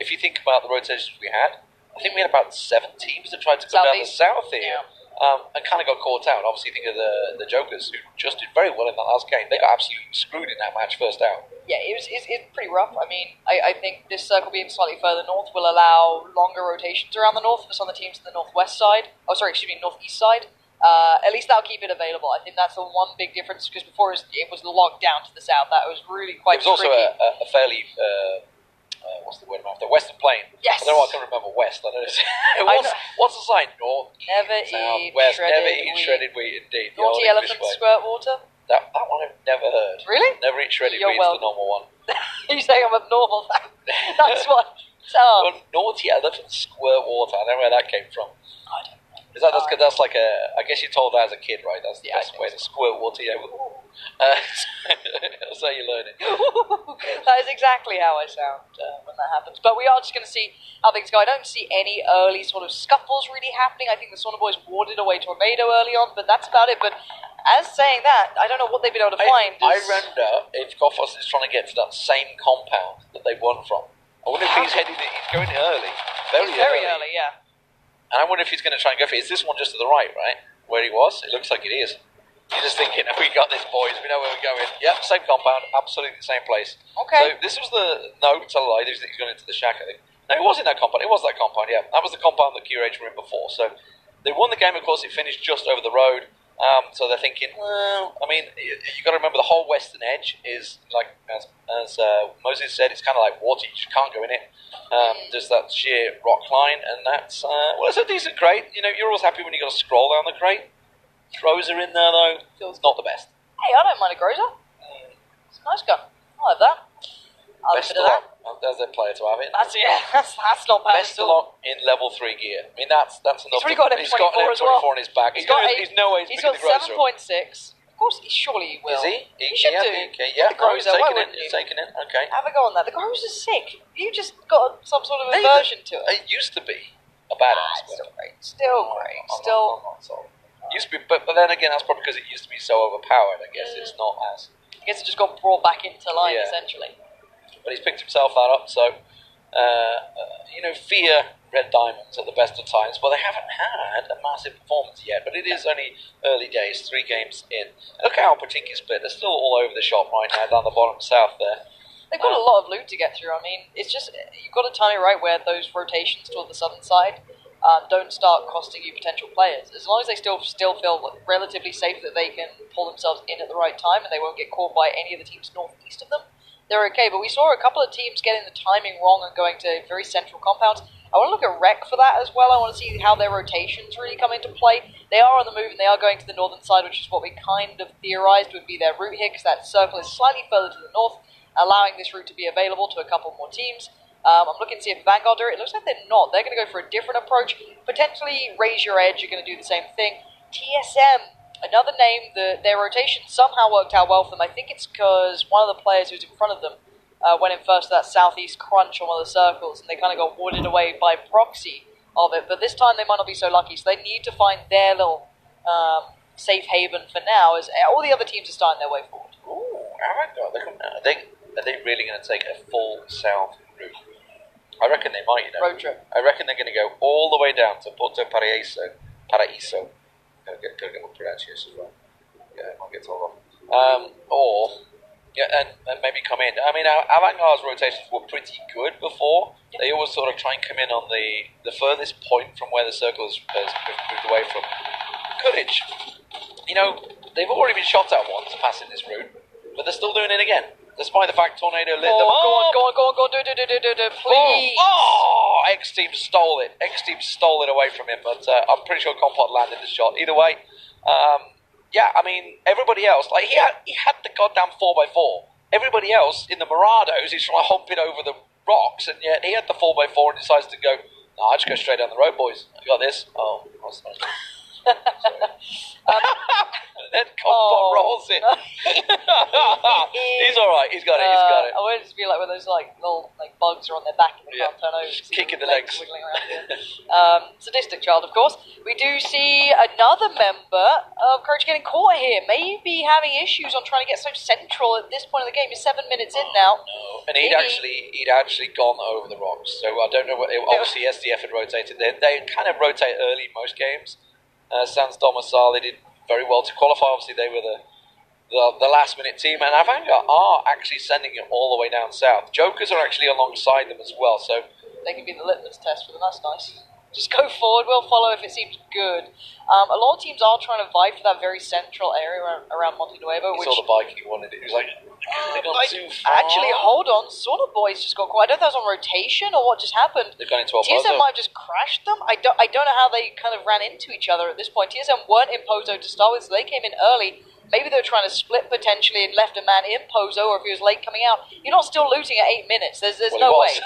If you think about the rotations we had, I think we had about 7 teams that tried to go down the south here and kind of got caught out. Obviously, think of the Jokers, who just did very well in that last game. They got absolutely screwed in that match first out. Yeah, it's pretty rough. I mean, I think this circle being slightly further north will allow longer rotations around the north for some of the teams to the northwest side. Northeast side. At least that'll keep it available. I think that's the one big difference, because before it was locked down to the south. That was really quite tricky. It was also a fairly... what's the word I'm after? Western Plain. Yes. I don't know why I can remember West. I know. What's the sign? North, never south, eat west. shredded Never eat shredded wheat. Indeed. Naughty elephant squirt water. That one I've never heard. Really? Never eat shredded You're wheat's the normal one. You're saying I'm abnormal. That's what. Well, naughty elephant squirt water. I don't know where that came from. I don't know. That's like a. I guess you told that as a kid, right? That's the best way to squirt water. Yeah. That's how you learn it. That is exactly how I sound when that happens. But we are just going to see how things go. I don't see any early sort of scuffles really happening. I think the Sauna Boys warded away Tornado early on, but that's about it. But as saying that, I don't know what they've been able to find. I wonder if Goffos is trying to get to that same compound that they won from. I wonder if he's going early. Very early, yeah. And I wonder if he's going to try and go for it. Is this one just to the right, right? Where he was? It looks like it is. You're just thinking, we got this, boys. We know where we're going. Yep, same compound, absolutely the same place. Okay. So this was tell a lie. He's going into the shack, I think. No, it was in that compound. It was that compound, yeah. That was the compound that QH were in before. So they won the game, of course. It finished just over the road. So they're thinking, well, I mean, you got to remember the whole western edge is like, as Moses said, it's kind of like water. You just can't go in it. There's that sheer rock line, and that's it's a decent crate. You know, you're always happy when you got to scroll down the crate. Groza in there though, feels not the best. Hey, I don't mind a Groza. It's a nice gun. I have that. Best of luck. There's their player to have it. That's not bad. Best of luck in level 3 gear. I mean, that's enough. He's already got an M24 as well. In his back. He's got 7.6. Of course, surely he will. Is he? He should do. Okay, yeah. Groza, He's taking it. Okay. Have a go on that. The Groza's sick. You just got some sort of aversion to it. It used to be a badass. Still great. Used to be, but then again, that's probably because it used to be so overpowered. I guess it's not as. I guess it just got brought back into line essentially. But he's picked himself that up. So, fear Red Diamonds at the best of times, but they haven't had a massive performance yet. But it is only early days, 3 games in. Look how Patinki's split. They're still all over the shop right now, down the bottom south there. They've got a lot of loot to get through. I mean, it's just you've got to time it right where those rotations toward the southern side. Don't start costing you potential players. As long as they still feel relatively safe that they can pull themselves in at the right time and they won't get caught by any of the teams northeast of them, they're okay. But we saw a couple of teams getting the timing wrong and going to very central compounds. I want to look at Rec for that as well. I want to see how their rotations really come into play. They are on the move and they are going to the northern side, which is what we kind of theorized would be their route here, because that circle is slightly further to the north, allowing this route to be available to a couple more teams. I'm looking to see if Vanguard do it. It looks like they're not. They're going to go for a different approach. Potentially Raise Your Edge are going to do the same thing. TSM, another name, their rotation somehow worked out well for them. I think it's because one of the players who's in front of them went in first to that southeast crunch on one of the circles, and they kind of got wooded away by proxy of it. But this time they might not be so lucky, so they need to find their little safe haven for now, as all the other teams are starting their way forward. Ooh, Avangard, are they really going to take a full south route? I reckon they might, Road trip. I reckon they're going to go all the way down to Porto Paraíso. Gotta get my pronunciation right. Yeah, I might get told off. And maybe come in. I mean, Avangard's rotations were pretty good before. They always sort of try and come in on the furthest point from where the circle has moved away from. Courage. They've already been shot at once passing this route, but they're still doing it again. Despite the fact Tornado lit them up. Go on, do, please. Oh, X-Team stole it. X-Team stole it away from him, but I'm pretty sure Compot landed the shot. Either way, yeah, I mean, everybody else, like, he had the goddamn 4x4. Everybody else in the Murados is trying to hump it over the rocks, and yet he had the 4x4 and decides to go, no, I'll just go straight down the road, boys. I got this. Oh, that's nice. Then Compot rolls it. He's alright, he's got it. I want it to be like when those little bugs are on their back and they can't turn over. Just kicking the legs. Wiggling around here. Sadistic child, of course. We do see another member of Courage getting caught here. Maybe having issues on trying to get so central at this point of the game. He's 7 minutes in now. No. And he'd actually gone over the rocks. So I don't know what. Obviously, SDF had rotated. They kind of rotate early in most games. Sans Domicile, they did very well to qualify. Obviously, they were the last-minute team, and Avangard are actually sending it all the way down south. Jokers are actually alongside them as well, so they can be the litmus test for them. That's nice. Just go forward. We'll follow if it seems good. A lot of teams are trying to vie for that very central area around Monte Nuevo. He saw the bike and he wanted it. He was like, they got too far. Actually, hold on. Sauna Boys just got caught. I don't know if that was on rotation or what just happened. They've gone into a TSM might have just crashed them. I don't know how they kind of ran into each other at this point. TSM weren't in Pozo to start with, so they came in early. Maybe they were trying to split potentially and left a man in Pozo, or if he was late coming out. You're not still looting at 8 minutes. There's no way.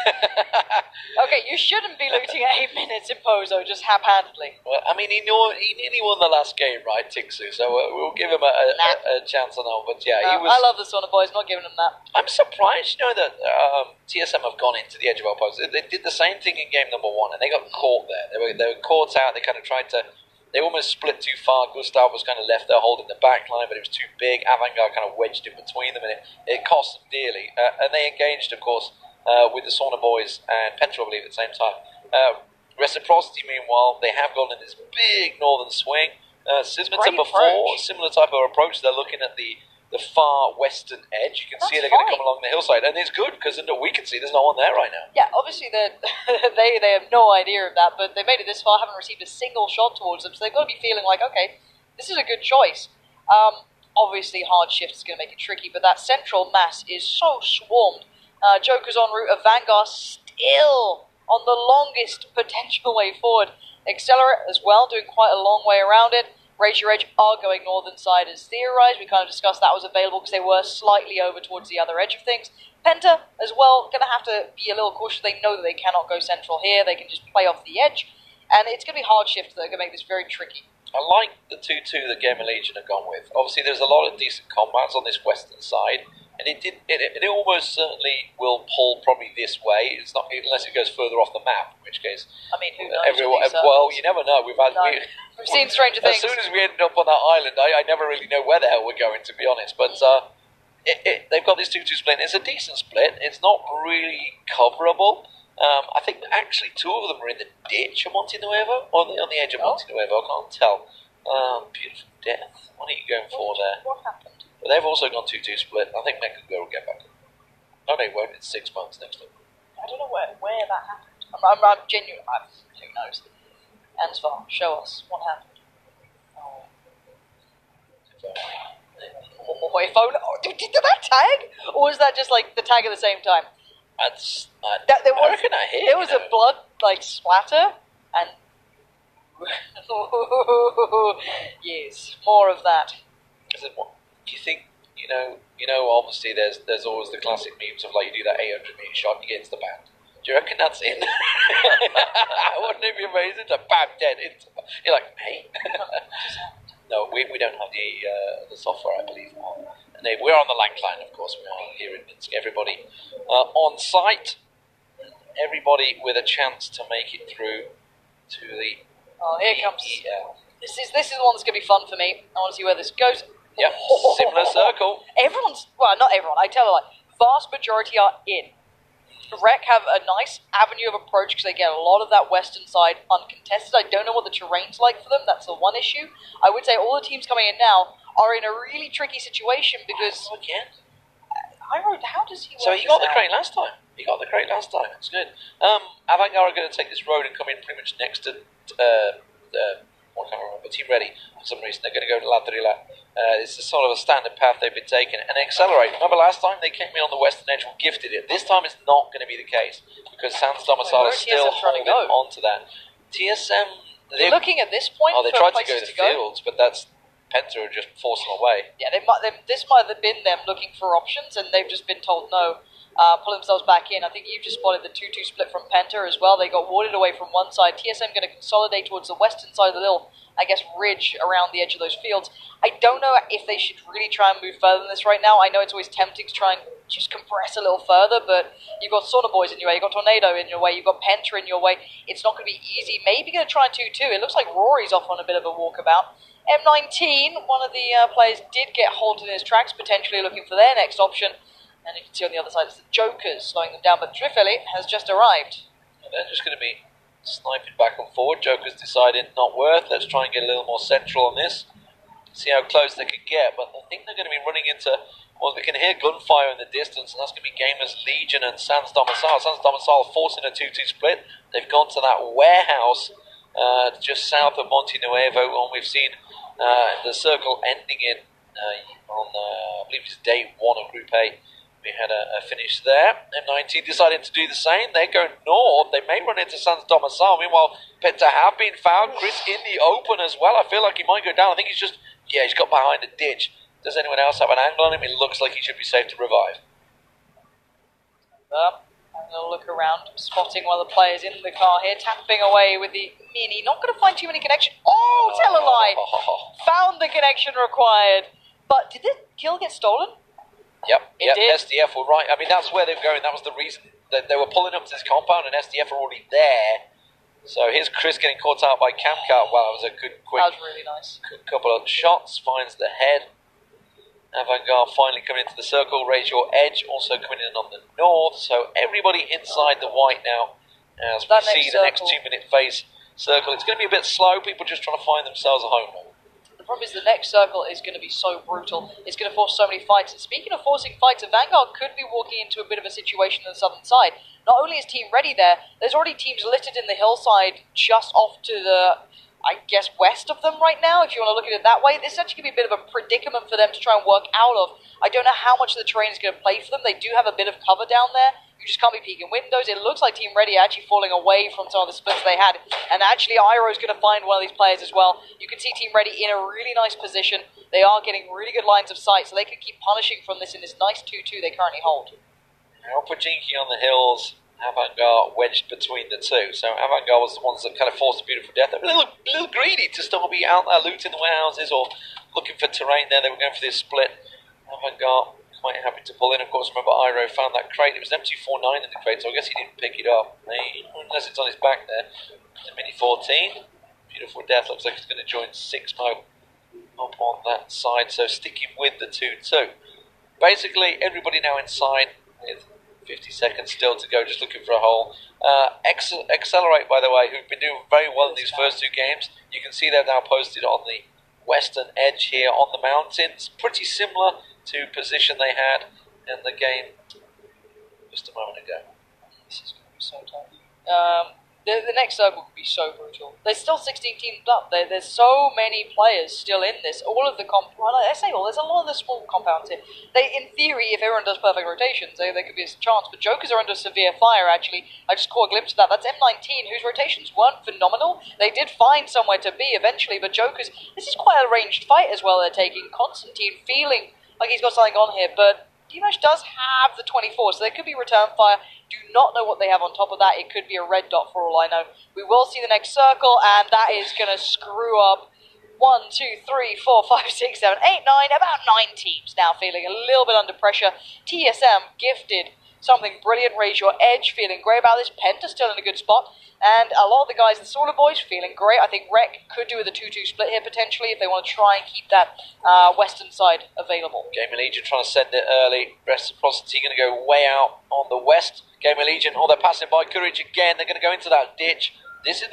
Okay, you shouldn't be looting at 8 minutes in Pozo, just haphazardly. Well, I mean, he nearly won the last game, right, Tixu? So we'll give him a chance on that. But yeah, he was. I love the Sauna Boys. I'm not giving them that. I'm surprised, that TSM have gone into the edge of our post. They did the same thing in game number 1, and they got caught there. They were caught out. They kind of tried to. They almost split too far. Gustav was kind of left there holding the back line, but it was too big. Avangard kind of wedged in between them, and it cost them dearly. And they engaged, of course, with the Sauna Boys and Penta, I believe, at the same time. Reciprocity, meanwhile, they have gone in this big northern swing. Similar type of approach. They're looking at the far western edge. You can see they're going to come along the hillside, and it's good because we can see there's no one there right now. Yeah, obviously they have no idea of that, but they made it this far, haven't received a single shot towards them, so they've got to be feeling like, okay, this is a good choice. Obviously, hard shift is going to make it tricky, but that central mass is so swarmed. Joker's en route of Vanguard still on the longest potential way forward. Accelerate as well, doing quite a long way around it. Raise Your Edge are going northern side as theorized. We kind of discussed that was available because they were slightly over towards the other edge of things. Penta as well, going to have to be a little cautious. They know that they cannot go central here. They can just play off the edge. And it's going to be hard shift that are going to make this very tricky. I like the 2-2 that Gamer Legion have gone with. Obviously, there's a lot of decent combats on this western side. And it almost certainly will pull probably this way. It's not unless it goes further off the map, in which case. I mean, who knows? Well, you never know. We've seen stranger things. As soon as we ended up on that island, I never really know where the hell we're going, to be honest. But they've got this 2-2 split. It's a decent split. It's not really coverable. I think actually 2 of them are in the ditch of Monte Nuevo, or on the edge of Monte Nuevo. I can't tell. Beautiful death. What are you going for there? What happened? But they've also gone 2-2 split. I think Mechago will get back. No, they won't. It's 6 months next time. I don't know where that happened. I'm genuine. Who knows? Ansvar, show us what happened. Did that tag? Or was that just like the tag at the same time? I reckon I hit. There was a blood splatter and yes, more of that. Do you think obviously there's always the classic memes of like you do that 800-meter shot and you get into the band. Do you reckon that's in? Wouldn't it be amazing? To bam, dead. You're like, hey. No, we don't have the software, I believe. And we're on the Langline, of course. We are here in Minsk. Everybody on site. Everybody with a chance to make it through to the. Oh, here comes. This is the one that's going to be fun for me. I want to see where this goes. Yep, similar circle. Not everyone. I tell you what, vast majority are in. Rec have a nice avenue of approach because they get a lot of that western side uncontested. I don't know what the terrain's like for them. That's the one issue. I would say all the teams coming in now are in a really tricky situation because. Again. How does he? So he got the crate last time. That's good. Avantgarde are going to take this road and come in pretty much next to I can't remember. Team Ready for some reason. They're going to go to La Drilla. It's a sort of a standard path they've been taking and accelerate. Remember last time they came in on the western edge and gifted it. This time it's not going to be the case because Sans Domicile is still holding on to that. TSM. They're looking at this point. Oh, they tried to go to the fields, but that's Penta just forced them away. Yeah, this might have been them looking for options, and they've just been told no. Pull themselves back in. I think you've just spotted the 2-2 split from Penta as well. They got warded away from one side. TSM going to consolidate towards the western side of the little, I guess, ridge around the edge of those fields. I don't know if they should really try and move further than this right now. I know it's always tempting to try and just compress a little further, but you've got Sauna Boys in your way, you've got Tornado in your way, you've got Penta in your way. It's not going to be easy. Maybe going to try and 2-2. It looks like Rory's off on a bit of a walkabout. M19, one of the players did get halted in his tracks, potentially looking for their next option. And you can see on the other side, it's the Jokers slowing them down, but Trifeli has just arrived. And they're just going to be sniping back and forward. Jokers decided not worth. Let's try and get a little more central on this. See how close they can get, but I think they're going to be running into. Well, we can hear gunfire in the distance, and that's going to be Gamers Legion and Sans Domicile. Sans Domicile forcing a 2-2 split. They've gone to that warehouse just south of Monte Nuevo, and we've seen the circle ending in on I believe it's day 1 of Group A. We had a finish there. M19 decided to do the same. They're going north. They may run into Sans Domicile. Meanwhile, Penta have been found. Chris in the open as well. I feel like he might go down. I think he's got behind a ditch. Does anyone else have an angle on him? It looks like he should be safe to revive. Having a look around, spotting one of the players in the car here, tapping away with the Mini. Not going to find too many connections. Oh, tell a lie! Found the connection required. But did the kill get stolen? Yep, It did. SDF were right. I mean, that's where they were going. That was the reason that they were pulling up to this compound, and SDF were already there. So here's Chris getting caught out by Camcat. Wow, that was a good, quick. That was really nice. Couple of shots, finds the head. Avantgarde finally coming into the circle. Raise Your Edge also coming in on the north. So everybody inside the white now. As we see the next 2-minute phase circle, it's going to be a bit slow. People just trying to find themselves a home. The problem is the next circle is going to be so brutal. It's going to force so many fights. And speaking of forcing fights, Vanguard could be walking into a bit of a situation on the southern side. Not only is Team Ready there, there's already teams littered in the hillside just off to the, I guess, west of them right now, if you want to look at it that way. This is actually going to be a bit of a predicament for them to try and work out of. I don't know how much of the terrain is going to play for them. They do have a bit of cover down there. You just can't be peeking windows. It looks like Team Ready are actually falling away from some of the splits they had. And actually, Iroh's going to find one of these players as well. You can see Team Ready in a really nice position. They are getting really good lines of sight, so they can keep punishing from this in this nice 2-2 they currently hold. Now, Pujinki on the hills, Avantgarde wedged between the two. So Avantgarde was the ones that kind of forced a beautiful death. They were a little greedy to still be out there looting the warehouses or looking for terrain there. They were going for this split. Avantgarde quite happy to pull in. Of course, remember Iroh found that crate. It was M249 in the crate, so I guess he didn't pick it up. Unless it's on his back there. The Mini 14. Beautiful death. Looks like it's going to join 6mo up on that side. So sticking with the 2-2. Basically, everybody now inside with 50 seconds still to go, just looking for a hole. Accelerate, by the way, who've been doing very well in these first 2 games. You can see they're now posted on the western edge here on the mountains. Pretty similar to position they had in the game just a moment ago. This is going to be so tough. The next circle could be so brutal. There's still 16 teams up. There's so many players still in this. All of the there's a lot of the small compounds here. In theory, if everyone does perfect rotations, there could be a chance. But Jokers are under severe fire, actually. I just caught a glimpse of that. That's M19, whose rotations weren't phenomenal. They did find somewhere to be eventually, but Jokers, this is quite a ranged fight as well they're taking. Constantine feeling like he's got something on here, but Team Ash does have the 24, so there could be return fire. Do not know what they have on top of that. It could be a red dot for all I know. We will see the next circle, and that is going to screw up 1, 2, 3, 4, 5, 6, 7, 8, 9, about 9 teams now feeling a little bit under pressure. TSM gifted something brilliant. Raise Your Edge feeling great about this. Penta still in a good spot. And a lot of the guys, the Solar Boys, feeling great. I think Rec could do with a 2-2 split here potentially if they want to try and keep that western side available. Gamer Legion trying to send it early. Reciprocity going to go way out on the west. Gamer Legion, they're passing by Courage again. They're going to go into that ditch.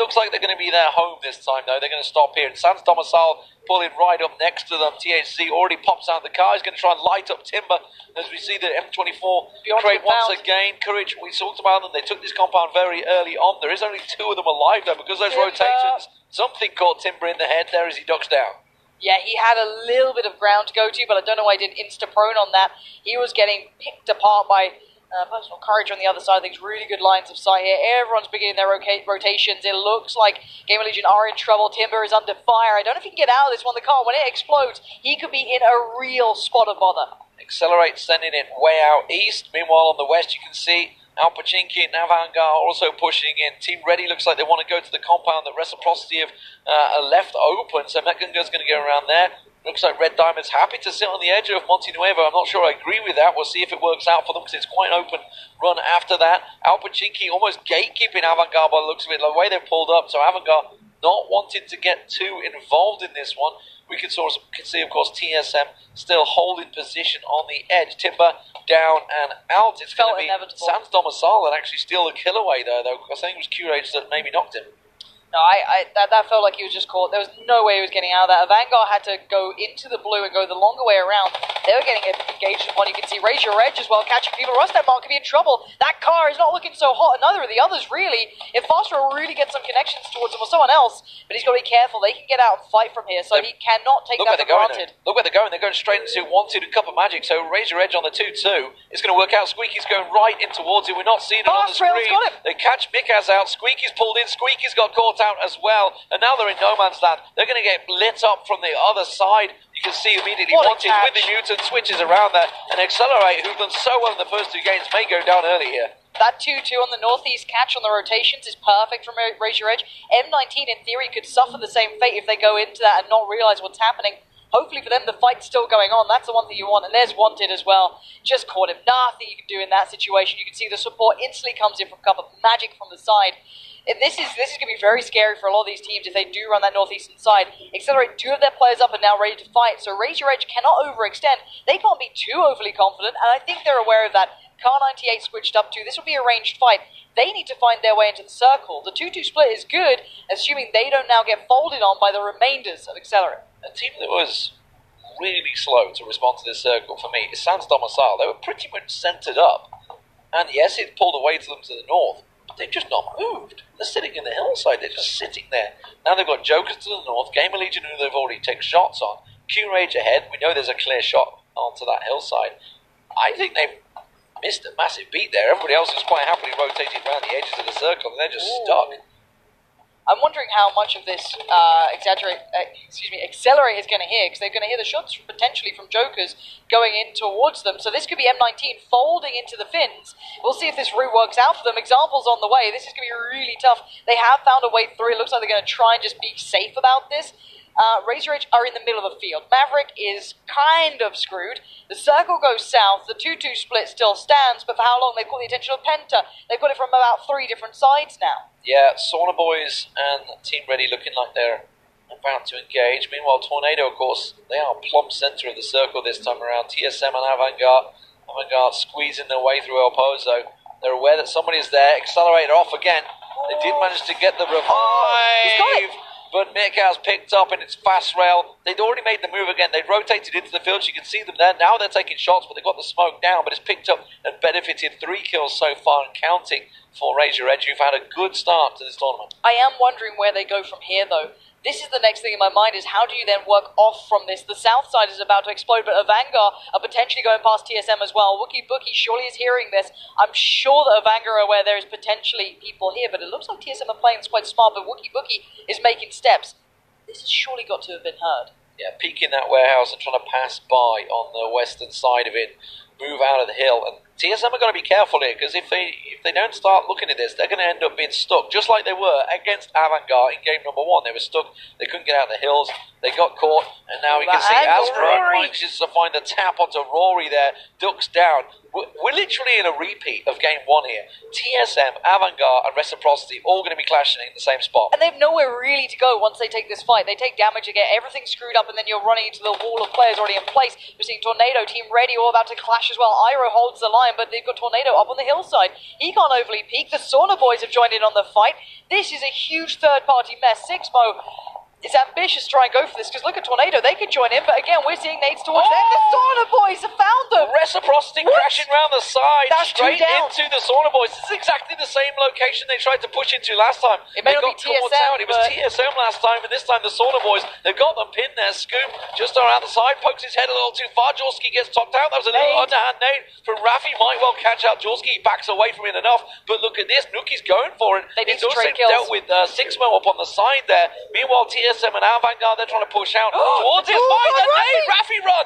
Looks like they're going to be their home this time, though. They're going to stop here. And Sans Domicile pulling right up next to them. THC already pops out of the car. He's going to try and light up Timber as we see the M24 crate once again. Courage, we talked about them. They took this compound very early on. There is only 2 of them alive, though, because those rotations. Something caught Timber in the head there as he ducks down. Yeah, he had a little bit of ground to go to, but I don't know why he didn't insta-prone on that. He was getting picked apart by Personal Courage on the other side of things. Really good lines of sight here. Everyone's beginning their rotations. It looks like Gamer Legion are in trouble. Timber is under fire. I don't know if he can get out of this one. The car, when it explodes, he could be in a real spot of bother. Accelerate, sending it way out east. Meanwhile, on the west, you can see Alpachinki and Navangar also pushing in. Team Ready looks like they want to go to the compound that Reciprocity have left open. So Metgunga's going to go around there. Looks like Red Diamond's happy to sit on the edge of Monte Nuevo. I'm not sure I agree with that. We'll see if it works out for them because it's quite an open run after that. Alpachinki almost gatekeeping Avantgarde by the looks of it, the way they've pulled up. So Avantgarde not wanting to get too involved in this one. We can see, of course, TSM still holding position on the edge. Timber down and out. It's going to be Sans Domicile that actually steal the kill away there, though. I think it was Q-Rage that maybe knocked him. No, that felt like he was just caught. There was no way he was getting out of that. Vanguard had to go into the blue and go the longer way around. They were getting engaged upon. You can see Raise Your Edge as well, catching people. Rustad Mark could be in trouble. That car is not looking so hot, and neither of the others, really. If Fastro really gets some connections towards him or someone else, but he's got to be careful. They can get out and fight from here, so he cannot take that for granted. Look where they're going. They're going straight into 1-2 to Cup of Magic, so Raise Your Edge on the 2-2. It's going to work out. Squeaky's going right in towards it. We're not seeing it on the screen. They catch Mikaz out. Squeaky's pulled in. Squeaky's got caught out as well. And now they're in no man's land. They're going to get lit up from the other side. You can see immediately Wanted with the mutant switches around there. And Accelerate, who've done so well in the first 2 games, may go down early here. That 2-2 on the northeast catch on the rotations is perfect from Raise Your Edge. M19 in theory could suffer the same fate if they go into that and not realise what's happening. Hopefully for them the fight's still going on. That's the one thing you want. And there's Wanted as well. Just caught him. Nothing you can do in that situation. You can see the support instantly comes in from Cup of Magic from the side. And this is going to be very scary for a lot of these teams if they do run that northeastern side. Accelerate 2 of their players up and now ready to fight. So Raise Your Edge cannot overextend. They can't be too overly confident, and I think they're aware of that. Car 98 switched up too. This will be a ranged fight. They need to find their way into the circle. The 2-2 split is good, assuming they don't now get folded on by the remainders of Accelerate. A team that was really slow to respond to this circle for me is Sans Domicile. They were pretty much centered up. And yes, it pulled away to them to the north. They've just not moved. They're sitting in the hillside. They're just sitting there. Now they've got Jokers to the north, Gamer Legion who they've already taken shots on, Q-Rage ahead. We know there's a clear shot onto that hillside. I think they've missed a massive beat there. Everybody else is quite happily rotating around the edges of the circle, and they're just stuck. I'm wondering how much of this Accelerate is going to hear, because they're going to hear the shots potentially from Jokers going in towards them. So this could be M19 folding into the Finns. We'll see if this route works out for them. Examples on the way. This is going to be really tough. They have found a way through. It looks like they're going to try and just be safe about this. Raise Your Edge are in the middle of the field. Maverick is kind of screwed. The circle goes south. The 2-2 split still stands, but for how long? They've got the attention of Penta. They've got it from about 3 different sides now. Yeah, Sauna Boys and Team Ready looking like they're about to engage. Meanwhile, Tornado, of course, they are plumb center of the circle this time around. TSM and Avantgarde squeezing their way through El Pozo. They're aware that somebody is there. Accelerator off again. They did manage to get the revive. But Mikaz picked up in its fast rail. They'd already made the move again. They'd rotated into the field. You can see them there. Now they're taking shots, but they've got the smoke down. But it's picked up and benefited. 3 kills so far and counting for Raise Your Edge, who've had a good start to this tournament. I am wondering where they go from here, though. This is the next thing in my mind, is how do you then work off from this? The south side is about to explode, but Avanga are potentially going past TSM as well. Wookie Bookie surely is hearing this. I'm sure that Avanga are aware there is potentially people here, but it looks like TSM are playing quite smart, but Wookie Bookie is making steps. This has surely got to have been heard. Yeah, peeking that warehouse and trying to pass by on the western side of it. move out of the hill. And TSM are going to be careful here, because if they don't start looking at this, they're going to end up being stuck, just like they were against Avangard in game number 1. They were stuck, they couldn't get out of the hills, they got caught, and now we can see Astro manages to find the tap onto Rory there, ducks down. We're literally in a repeat of game 1 here. TSM, Avangard, and Reciprocity all going to be clashing in the same spot. And they've nowhere really to go once they take this fight. They take damage, they get everything screwed up, and then you're running into the wall of players already in place. We're seeing Tornado, Team Ready, all about to clash as well. Iroh holds the line, but they've got Tornado up on the hillside. He can't overly peek. The Sauna Boys have joined in on the fight. This is a huge third-party mess. Sixmo is ambitious to try and go for this, because look at Tornado, they could join in, but again, we're seeing nades towards them. The Sauna Boys have found them! Reciprocity crashing round the side, That's straight into the Sauna Boys. This is exactly the same location they tried to push into last time. It may they not got be caught TSM, out. It was TSM last time, and this time the Sauna Boys, they've got them pinned there. Scoop just around the side, pokes his head a little too far. Jorski gets topped out. That was a little underhand nade from Rafi. Might well catch out Jorski. He backs away from it enough, but look at this. Nuki's going for it. They need He's some also trade kills. dealt with Sixmo up on the side there. Meanwhile, TSM and Avangard, they're trying to push out towards his fight. The nade, Rafi run!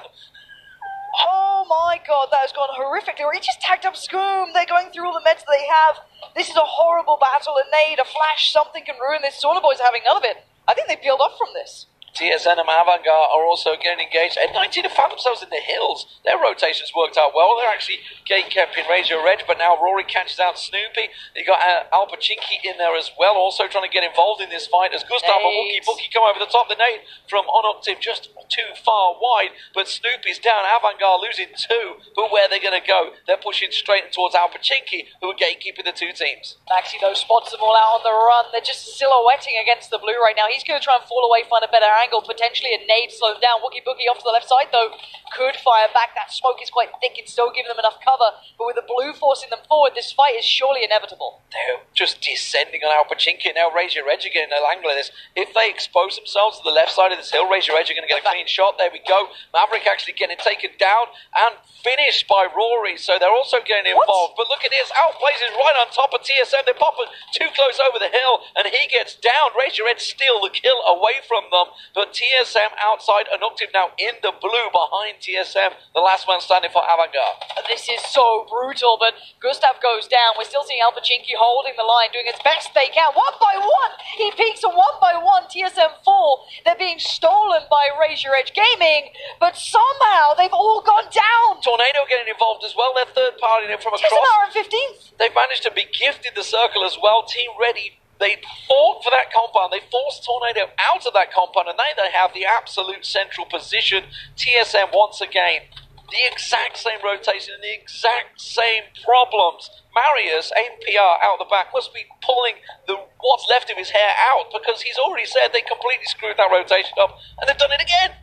Oh my god, that has gone horrifically. He just tagged up Scoom. They're going through all the meds that they have. This is a horrible battle. A nade, a flash, something can ruin this. Sauna Boys are having none of it. I think they peeled off from this. TSN and Avangard are also getting engaged. N19 have found themselves in the hills. Their rotations worked out well. They're actually gate camping Razor Edge, but now Rory catches out Snoopy. You got Alpachinki in there as well, also trying to get involved in this fight as Gustav and Wookie Bookie come over the top. The nade from Onoctive just too far wide, but Snoopy's down. Avangard losing 2, but where are they going to go? They're pushing straight towards Alpachinki, who are gatekeeping the 2 teams. Maxi, though, spots them all out on the run. They're just silhouetting against the blue right now. He's going to try and fall away, find a better angle. Potentially a nade slows down. Wookie Bookie off to the left side, though, could fire back. That smoke is quite thick. It's still giving them enough cover. But with the blue forcing them forward, this fight is surely inevitable. They're just descending on Alpachinki. Now Razor Edge are getting an angle of this. If they expose themselves to the left side of this hill, Razor Edge are going to get a clean shot. There we go. Maverick actually getting taken down and finished by Rory. So they're also getting involved. But look at this. Outplays is right on top of TSM. They're popping too close over the hill, and he gets down. Razor Edge steal the kill away from them. But TSM outside, and Octave now in the blue behind TSM, the last man standing for Avangard. This is so brutal, but Gustav goes down. We're still seeing Alpachinki holding the line, doing as best they can. 1 by 1, he peaks, and 1 by 1, TSM fall. They're being stolen by Razor Edge Gaming, but somehow they've all gone down. Tornado getting involved as well. They're third party from across. TSM are in 15th. They've managed to be gifted the circle as well. Team Ready, they fought for that compound. They forced Tornado out of that compound, and now they have the absolute central position. TSM once again, the exact same rotation and the exact same problems. Marius, AMPR out the back, must be pulling what's left of his hair out, because he's already said they completely screwed that rotation up, and they've done it again.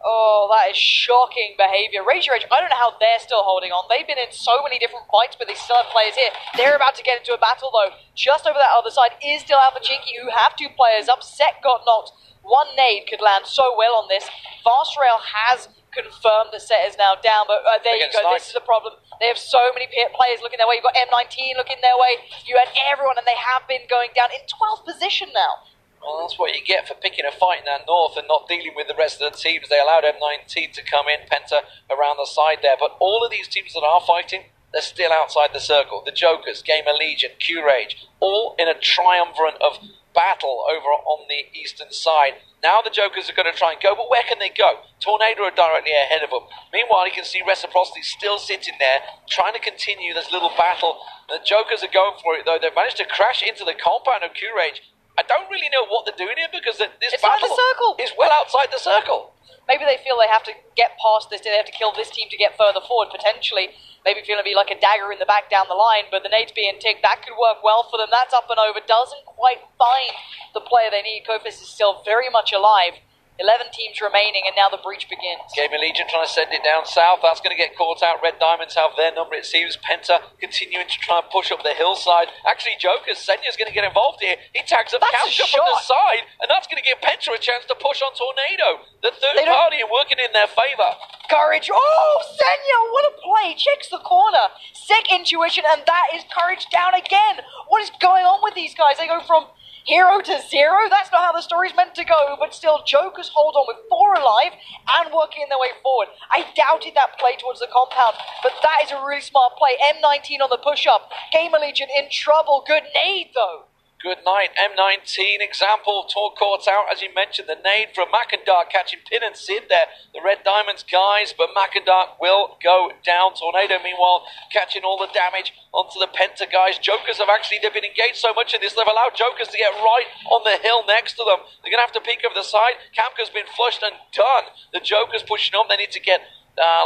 Oh, that is shocking behaviour. Razor Edge, I don't know how they're still holding on. They've been in so many different fights, but they still have players here. They're about to get into a battle, though. Just over that other side is still Alpachinki, who have 2 players up. Set got knocked. 1 nade could land so well on this. Fast Rail has confirmed the set is now down, but there you go. This is the problem. They have so many players looking their way. You've got M19 looking their way. You had everyone, and they have been going down in 12th position now. Well, that's what you get for picking a fight in that north and not dealing with the rest of the teams. They allowed M19 to come in, Penta around the side there. But all of these teams that are fighting, they're still outside the circle. The Jokers, Gamer Legion, Q-Rage, all in a triumvirate of battle over on the eastern side. Now the Jokers are going to try and go, but where can they go? Tornado are directly ahead of them. Meanwhile, you can see Reciprocity still sitting there, trying to continue this little battle. The Jokers are going for it, though. They've managed to crash into the compound of Q-Rage. I don't really know what they're doing here, because this battle is well outside the circle. Maybe they feel they have to get past this, they have to kill this team to get further forward, potentially. Maybe feeling to be like a dagger in the back down the line, but the nade's being ticked. That could work well for them. That's up and over. Doesn't quite find the player they need. Kofis is still very much alive. 11 teams remaining, and now the breach begins. Gamer Legion trying to send it down south. That's going to get caught out. Red Diamonds have their number, it seems. Penta continuing to try and push up the hillside. Actually, Joker's Senya's going to get involved here. He tags up Kamka from the side, and that's going to give Penta a chance to push on Tornado. The third party are working in their favour. Courage. Oh, Senya, what a play. Checks the corner. Sick intuition, and that is Courage down again. What is going on with these guys? They go from Hero to 0? That's not how the story's meant to go, but still, Jokers hold on with 4 alive and working their way forward. I doubted that play towards the compound, but that is a really smart play. M19 on the push-up. Gamer Legion in trouble. Good nade, though. Good night, M19 example, tall courts out, as you mentioned, the nade from Mackendar catching Pin and Sid there, the Red Diamonds guys, but Mackendar will go down. Tornado, meanwhile, catching all the damage onto the Penta guys. Jokers have actually, they've been engaged so much in this, they've allowed Jokers to get right on the hill next to them. They're going to have to peek over the side. Kamka's been flushed and done. The Jokers pushing up, they need to get...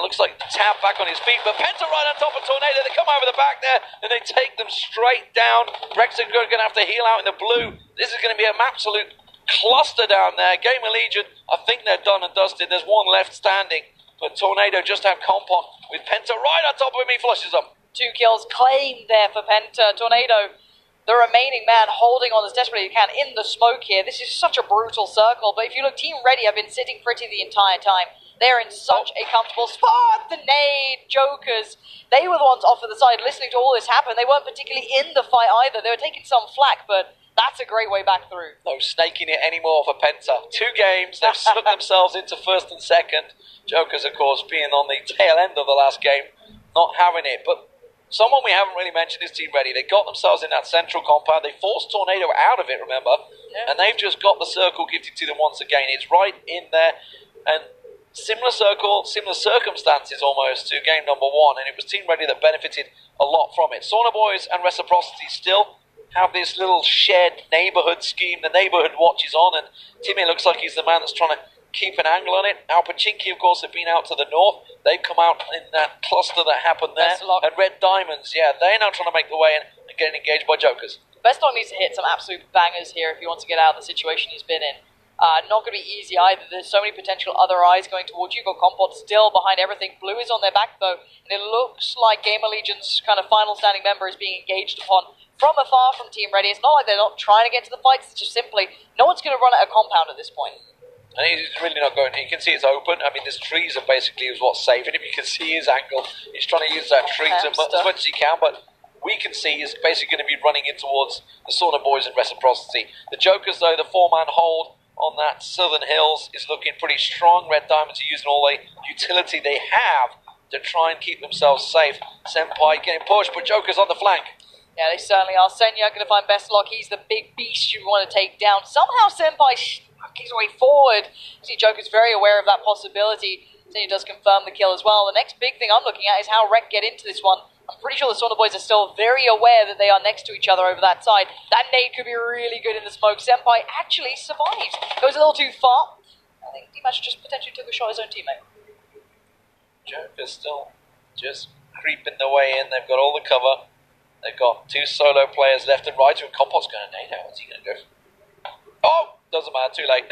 looks like Tab back on his feet, but Penta right on top of Tornado. They come over the back there, and they take them straight down. Brexit are going to have to heal out in the blue. This is going to be an absolute cluster down there. Gamer Legion, I think they're done and dusted. There's one left standing, but Tornado just have Compot with Penta right on top of him. He flushes them. 2 kills claimed there for Penta. Tornado, the remaining man, holding on as desperately as he can in the smoke here. This is such a brutal circle, but if you look, Team Ready have been sitting pretty the entire time. They're in such a comfortable spot. The nade, Jokers. They were the ones off to the side listening to all this happen. They weren't particularly in the fight either. They were taking some flack, but that's a great way back through. No snaking it anymore for Penta. 2 games, they've snuck themselves into first and second. Jokers, of course, being on the tail end of the last game, not having it. But someone we haven't really mentioned is Team Ready. They got themselves in that central compound. They forced Tornado out of it, remember? Yeah. And they've just got the circle gifted to them once again. It's right in there. And similar circle, similar circumstances almost to game number 1, and it was Team Ready that benefited a lot from it. Sauna Boys and Reciprocity still have this little shared neighborhood scheme. The neighborhood watches on, and Timmy looks like he's the man that's trying to keep an angle on it. Alpachinki, of course, have been out to the north. They've come out in that cluster that happened there. And Red Diamonds, yeah, they're now trying to make the way in and getting engaged by Jokers. Bestlock needs to hit some absolute bangers here if he wants to get out of the situation he's been in. Not going to be easy either. There's so many potential other eyes going towards you. You've got Compot still behind everything. Blue is on their back, though, and it looks like Gamer Legion's kind of final standing member is being engaged upon from afar from Team Ready. It's not like they're not trying to get to the fights. It's just simply no one's going to run at a compound at this point. And he's really not going. You can see it's open. I mean, these trees are basically what's saving him. You can see his angle. He's trying to use that tree to as much as he can, but we can see he's basically going to be running in towards the Sauna Boys and Reciprocity. The Jokers, though, the 4-man hold on that Southern Hills is looking pretty strong. Red Diamonds are using all the utility they have to try and keep themselves safe. Senpai getting pushed, but Joker's on the flank. Yeah, they certainly are. Senya going to find Bestlock. He's the big beast you want to take down. Somehow Senpai snuck his way forward. See, Joker's very aware of that possibility. Senya does confirm the kill as well. The next big thing I'm looking at is how Rek get into this one. I'm pretty sure the Sauna Boys are still very aware that they are next to each other over that side. That nade could be really good in the smoke. Senpai actually survives. Goes a little too far. I think D-Match just potentially took a shot at his own teammate. Joker's still just creeping their way in. They've got all the cover. They've got 2 solo players left and right. And Compot's going to nade out. What's he going to go? Oh! Doesn't matter. Too late.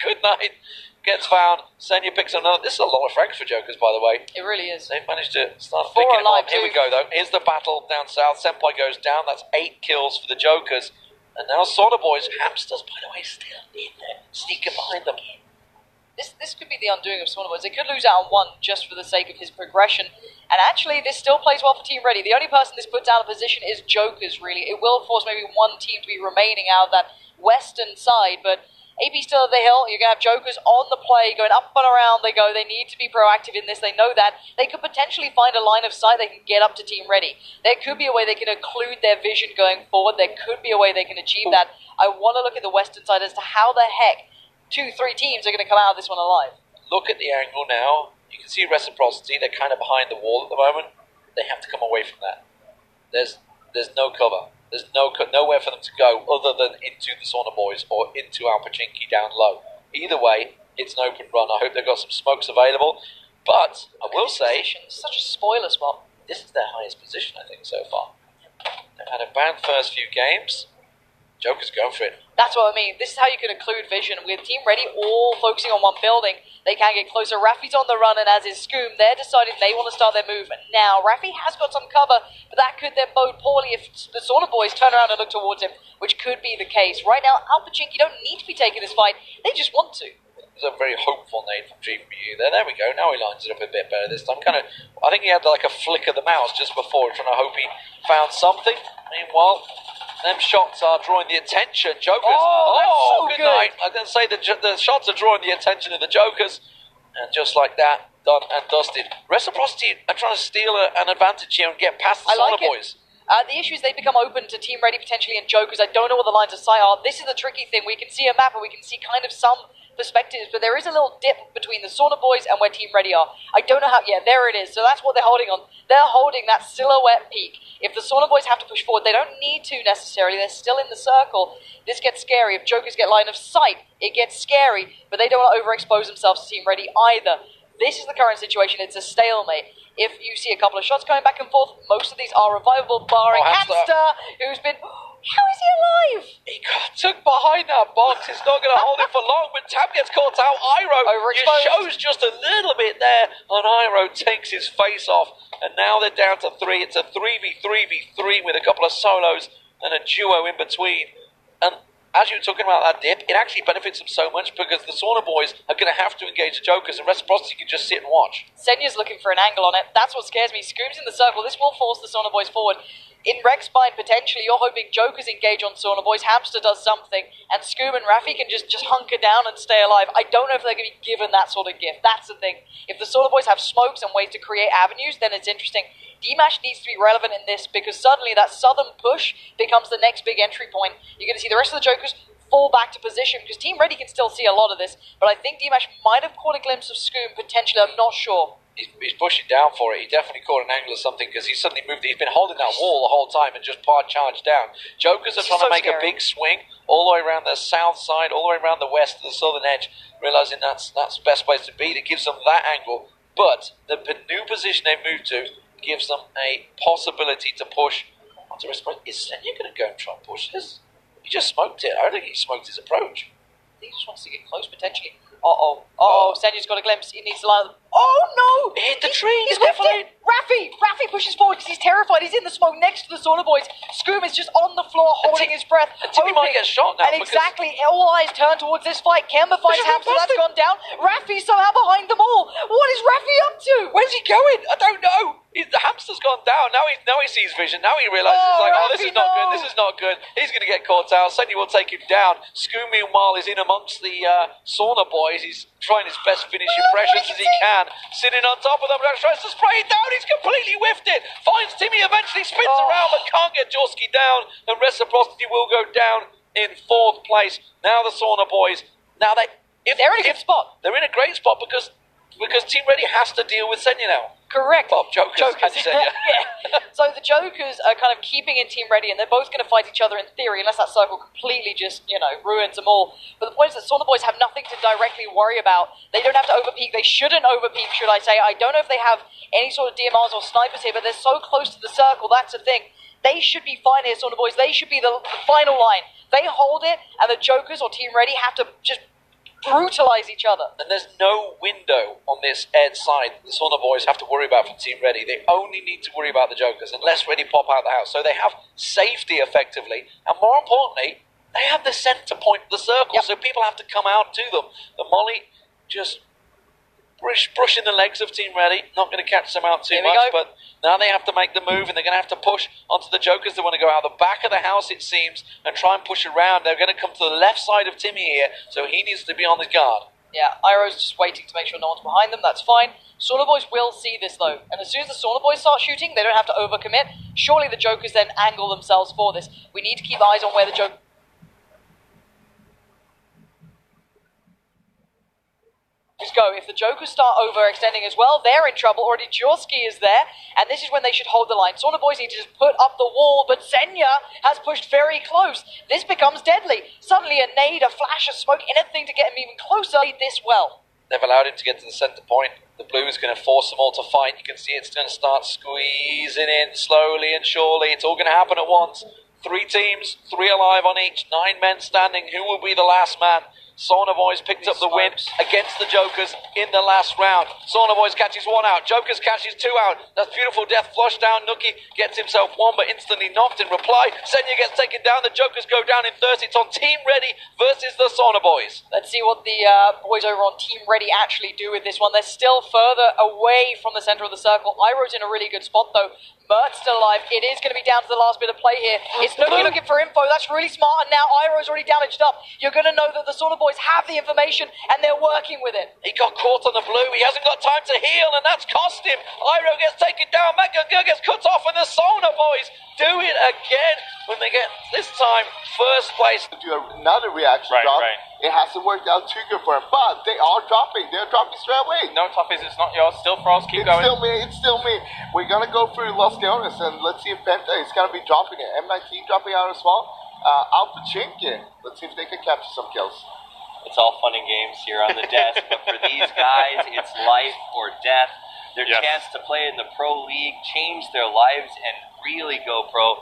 Good night. Gets found. Senya picks another. This is a lot of frags for Jokers, by the way. It really is. They've managed to start picking them up. Here we go, though. Here's the battle down south. Senpai goes down. That's 8 kills for the Jokers. And now Sauna Boys. Hamsters, by the way, still in there. Sneaking behind them. This could be the undoing of Sauna Boys. They could lose out on 1 just for the sake of his progression. And actually, this still plays well for Team Ready. The only person this puts out of position is Jokers, really. It will force maybe 1 team to be remaining out of that western side, but AB still at the hill. You're going to have Jokers on the play, going up and around they go. They need to be proactive in this. They know that. They could potentially find a line of sight they can get up to Team Ready. There could be a way they can occlude their vision going forward. There could be a way they can achieve that. I want to look at the western side as to how the heck 2-3 teams are going to come out of this one alive. Look at the angle now. You can see Reciprocity. They're kind of behind the wall at the moment. They have to come away from that. There's no cover. There's nowhere for them to go other than into the Sauna Boys or into Alpachinki down low. Either way, it's an open run. I hope they've got some smokes available. But I will say, such a spoiler spot. This is their highest position, I think, so far. They've had a bad first few games. Joker's going for it. That's what I mean. This is how you can occlude vision. With Team Ready all focusing on one building, they can get closer. Raffi's on the run, and as is Scoom, they're deciding they want to start their movement. Now, Raffi has got some cover, but that could then bode poorly if the Sauna Boys turn around and look towards him, which could be the case. Right now, Alpachinki don't need to be taking this fight. They just want to. It was a very hopeful nade from GPU there. There we go. Now he lines it up a bit better this time. I think he had like a flick of the mouse just before, trying to hope he found something. Meanwhile, Them shots are drawing the attention. Jokers. Oh, that's so good good. night. I'm going to say the shots are drawing the attention of the Jokers. And just like that, done and dusted. Reciprocity are trying to steal an advantage here and get past the Sauna boys. The issue is they become open to Team Ready potentially and Jokers. I don't know what the lines of sight are. This is the tricky thing. We can see a map and we can see kind of some perspectives, but there is a little dip between the Sauna boys and where Team Ready are. I don't know how. Yeah, there it is. So that's what they're holding on. They're holding that silhouette peak. If the Sauna boys have to push forward, they don't need to necessarily. They're still in the circle. This gets scary. If Jokers get line of sight, it gets scary, but they don't want to overexpose themselves to Team Ready either. This is the current situation. It's a stalemate. If you see a couple of shots going back and forth, most of these are revivable, barring Hamster, who's been... How is he alive? He got took behind that box. It's not going to hold him for long, but Tab gets caught out. Iroh shows just a little bit there, and Iroh takes his face off. And now they're down to 3. It's a 3v3v3 with a couple of solos and a duo in between. And as you were talking about that dip, it actually benefits them so much because the Sauna boys are going to have to engage the Jokers, and Reciprocity can just sit and watch. Senya's looking for an angle on it. That's what scares me. Scoob's in the circle. This will force the Sauna boys forward. In Rexbind, potentially, you're hoping Jokers engage on Sauna boys, Hamster does something, and Scoob and Raffi can just hunker down and stay alive. I don't know if they're going to be given that sort of gift. That's the thing. If the Sauna boys have smokes and ways to create avenues, then it's interesting. D-Mash needs to be relevant in this because suddenly that southern push becomes the next big entry point. You're going to see the rest of the Jokers fall back to position because Team Ready can still see a lot of this, but I think D-Mash might have caught a glimpse of Scoob potentially. I'm not sure. He's pushing down for it. He definitely caught an angle or something because he suddenly moved. He's been holding that wall the whole time and just charged down. Jokers are trying to make a big swing all the way around the south side, all the way around the west to the southern edge, realizing that's the best place to be. It gives them that angle, but the new position they've moved to gives them a possibility to push onto Reciprocity. Is Senya going to go and try and push this? He just smoked it. I don't think he smoked his approach. He just wants to get close potentially. Senya's got a glimpse. He needs to line up. Oh no! He hit the tree. He's whipped it. Raffi pushes forward because he's terrified. He's in the smoke next to the Sauna boys. Scoob is just on the floor holding his breath. And Timmy might get shot now. And exactly, all eyes turn towards this fight. Kemba finds Hamster. That's gone down. Raffi's somehow behind them all. What is Raffi up to? Where's he going? I don't know. The Hamster's gone down. Now he sees vision. Now he realizes this is not good. This is not good. He's going to get caught out. Senya will take him down. Scoob, meanwhile, is in amongst the Sauna boys. He's trying his best finish impressions as he can. Sitting on top of them. Tries to spray it down. He's completely whiffed it. Finds Timmy. Eventually spins around but can't get Jorski down. And Reciprocity will go down in 4th place. Now the Sauna boys. Now they're in a good spot. They're in a great spot because Team Ready has to deal with Senya now. Correct. Jokers. Yeah. So the Jokers are kind of keeping in Team Ready, and they're both going to fight each other in theory, unless that circle completely just, ruins them all. But the point is that Sauna boys have nothing to directly worry about. They don't have to overpeak. They shouldn't overpeak, should I say. I don't know if they have any sort of DMRs or snipers here, but they're so close to the circle. That's the thing. They should be fine here, Sauna boys. They should be the final line. They hold it, and the Jokers or Team Ready have to just brutalize each other. And there's no window on this Ed side the Sauna boys have to worry about from Team Ready. They only need to worry about the Jokers unless Ready pop out of the house. So they have safety effectively, and more importantly, they have the centre point of the circle, so people have to come out to them. The Molly just brushing the legs of Team Ready, not going to catch them out too much, but now they have to make the move, and they're going to have to push onto the Jokers. They want to go out the back of the house, it seems, and try and push around. They're going to come to the left side of Timmy here, so he needs to be on his guard. Yeah, Iroh's just waiting to make sure no one's behind them. That's fine. Sauna boys will see this, though. And as soon as the Sauna boys start shooting, they don't have to overcommit. Surely the Jokers then angle themselves for this. We need to keep eyes on where the Jokers... go. If the Jokers start overextending as well, they're in trouble. Already Jorski is there, and this is when they should hold the line. Sauna boys need to just put up the wall, but Senya has pushed very close. This becomes deadly. Suddenly a nade, a flash of smoke, anything to get him even closer. This well. They've allowed him to get to the centre point. The blue is going to force them all to fight. You can see it's going to start squeezing in slowly and surely. It's all going to happen at once. 3 teams, 3 alive on each, 9 men standing. Who will be the last man? Sauna boys picked up the win against the Jokers in the last round. Sauna boys catches 1 out. Jokers catches 2 out. That's beautiful death flush down. Nuki gets himself 1 but instantly knocked in reply. Senya gets taken down. The Jokers go down in 30. It's on Team Ready versus the Sauna boys. Let's see what the boys over on Team Ready actually do with this one. They're still further away from the centre of the circle. Iroh's in a really good spot though. Mert's still alive. It is going to be down to the last bit of play here. It's Nookie looking for info. That's really smart. And now Iroh's already damaged up. You're going to know that the Sauna boys have the information and they're working with it. He got caught on the blue. He hasn't got time to heal, and that's cost him. Iroh gets taken down. Megagur gets cut off, and the Sauna boys do it again when they get, this time, first place. Do another reaction drop. It hasn't worked out too good for him, but they are dropping. They're dropping straight away. No, Toughies, it's not yours. Still Frost, keep going. It's still me. We're going to go through Los Leones, and let's see if Penta is going to be dropping it. M19 dropping out as well. Alpha Chinky. Let's see if they can capture some kills. It's all fun and games here on the desk, but for these guys, it's life or death. Their chance to play in the pro league, change their lives, and really go pro.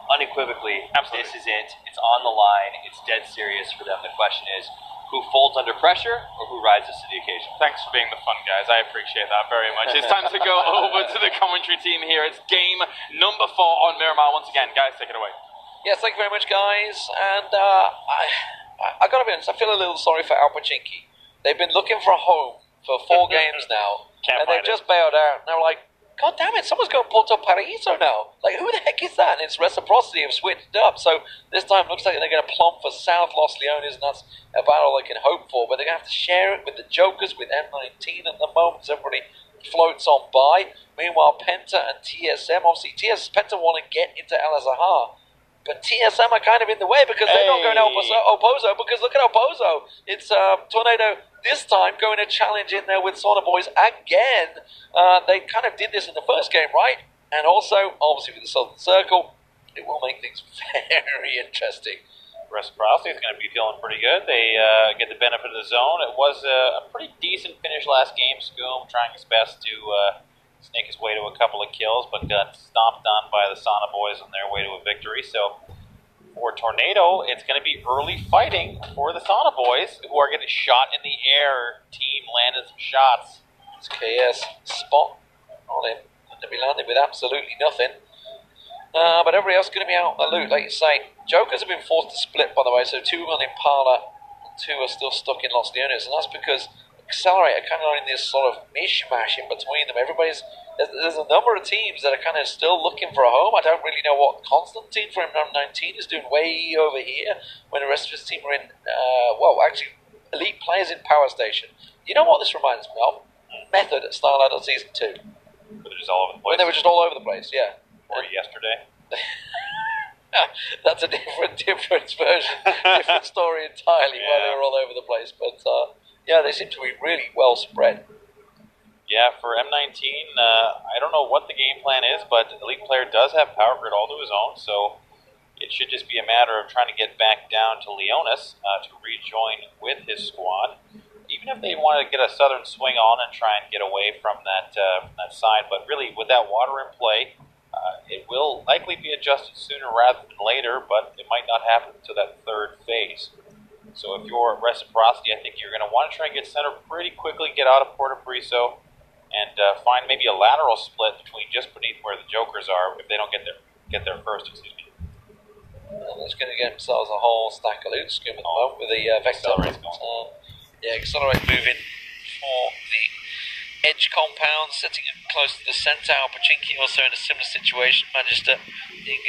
Unequivocally, this is it. It's on the line. It's dead serious for them. The question is, who folds under pressure or who rises to the occasion? Thanks for being the fun, guys. I appreciate that very much. It's time to go over to the commentary team here. It's game number 4 on Miramar. Once again, guys, take it away. Yes, thank you very much, guys. And I got to be honest, I feel a little sorry for Alpachinki. They've been looking for a home for 4 games now, and they've just bailed out. And they're like, God damn it, someone's going Porto Paraíso now. Like, who the heck is that? And it's Reciprocity have switched up. So this time it looks like they're going to plump for South Los Leones, and that's a battle they can hope for. But they're going to have to share it with the Jokers, with M19 at the moment. Everybody floats on by. Meanwhile, Penta and TSM, obviously, Penta want to get into Al Azhar. But TSM are kind of in the way because they're not going to Opozo, because look at Opozo. It's Tornado this time going to challenge in there with Sauna Boys again. They kind of did this in the first game, right? And also, obviously, with the Southern Circle, it will make things very interesting. Reciprocity is going to be feeling pretty good. They get the benefit of the zone. It was a pretty decent finish last game. Scoom trying his best to snake his way to a couple of kills, but got stomped on by the Sauna boys on their way to a victory. So for Tornado, it's going to be early fighting for the Sauna boys, who are getting shot in the air. Team landed some shots. It's KS spot on him, and they'll be landing with absolutely nothing. But everybody else is going to be out on the loot, like you say. Jokers have been forced to split, by the way, so 2 on Impala, and 2 are still stuck in Los Leones, and that's because Accelerate are kind of in this sort of mishmash in between them. There's a number of teams that are kind of still looking for a home. I don't really know what Constantine from M19 is doing way over here when the rest of his team are in, actually, elite players in Power Station. You know what this reminds me of? Method at Starlight on Season 2. But they're just all over the place. When they were just all over the place, yeah. Or yesterday. That's a different version, different story entirely, why they were all over the place. But yeah, they seem to be really well spread. Yeah, for M19, I don't know what the game plan is, but the Elite player does have Power Grid all to his own, so it should just be a matter of trying to get back down to Leonis to rejoin with his squad. Even if they want to get a southern swing on and try and get away from that side, but really with that water in play, it will likely be adjusted sooner rather than later, but it might not happen until that 3rd phase. So if you're Reciprocity, I think you're going to want to try and get center pretty quickly, get out of Puerto Priso, and find maybe a lateral split between just beneath where the Jokers are if they don't get there first. Excuse me. Well, they're just going to get themselves a whole stack of loot skim at the moment with the Vector. Accelerate moving for the edge compound, sitting close to the centre. Pachinki also in a similar situation, managed to